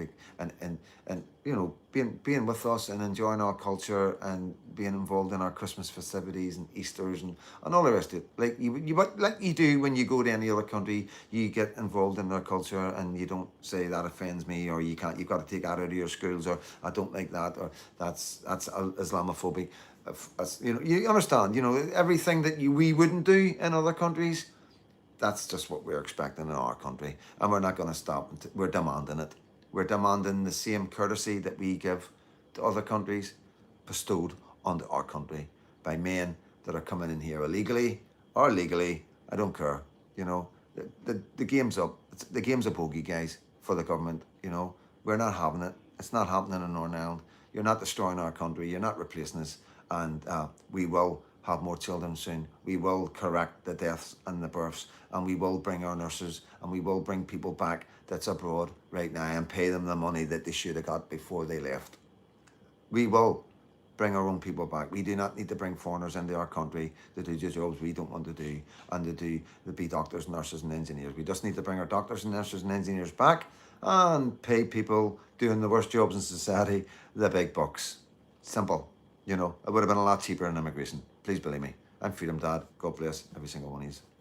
being with us and enjoying our culture and being involved in our Christmas festivities and Easters and all the rest of it. Like you do when you go to any other country, you get involved in their culture, and you don't say that offends me, or you've got to take that out of your schools, or I don't like that, or that's Islamophobic. You understand, everything that we wouldn't do in other countries. That's just what we're expecting in our country, and we're not going to stop. We're demanding it. We're demanding the same courtesy that we give to other countries bestowed onto our country by men that are coming in here illegally or legally. I don't care. The game's up. The game's a bogey, guys, for the government. We're not having it. It's not happening in Northern Ireland. You're not destroying our country. You're not replacing us, and we will have more children soon. We will correct the deaths and the births, and we will bring our nurses, and we will bring people back that's abroad right now and pay them the money that they should have got before they left. We will bring our own people back. We do not need to bring foreigners into our country to do the jobs we don't want to do and to be doctors, nurses and engineers. We just need to bring our doctors and nurses and engineers back and pay people doing the worst jobs in society the big bucks. Simple. You know, it would have been a lot cheaper in immigration. Please believe me. I'm Freedom Dad. God bless every single one of you.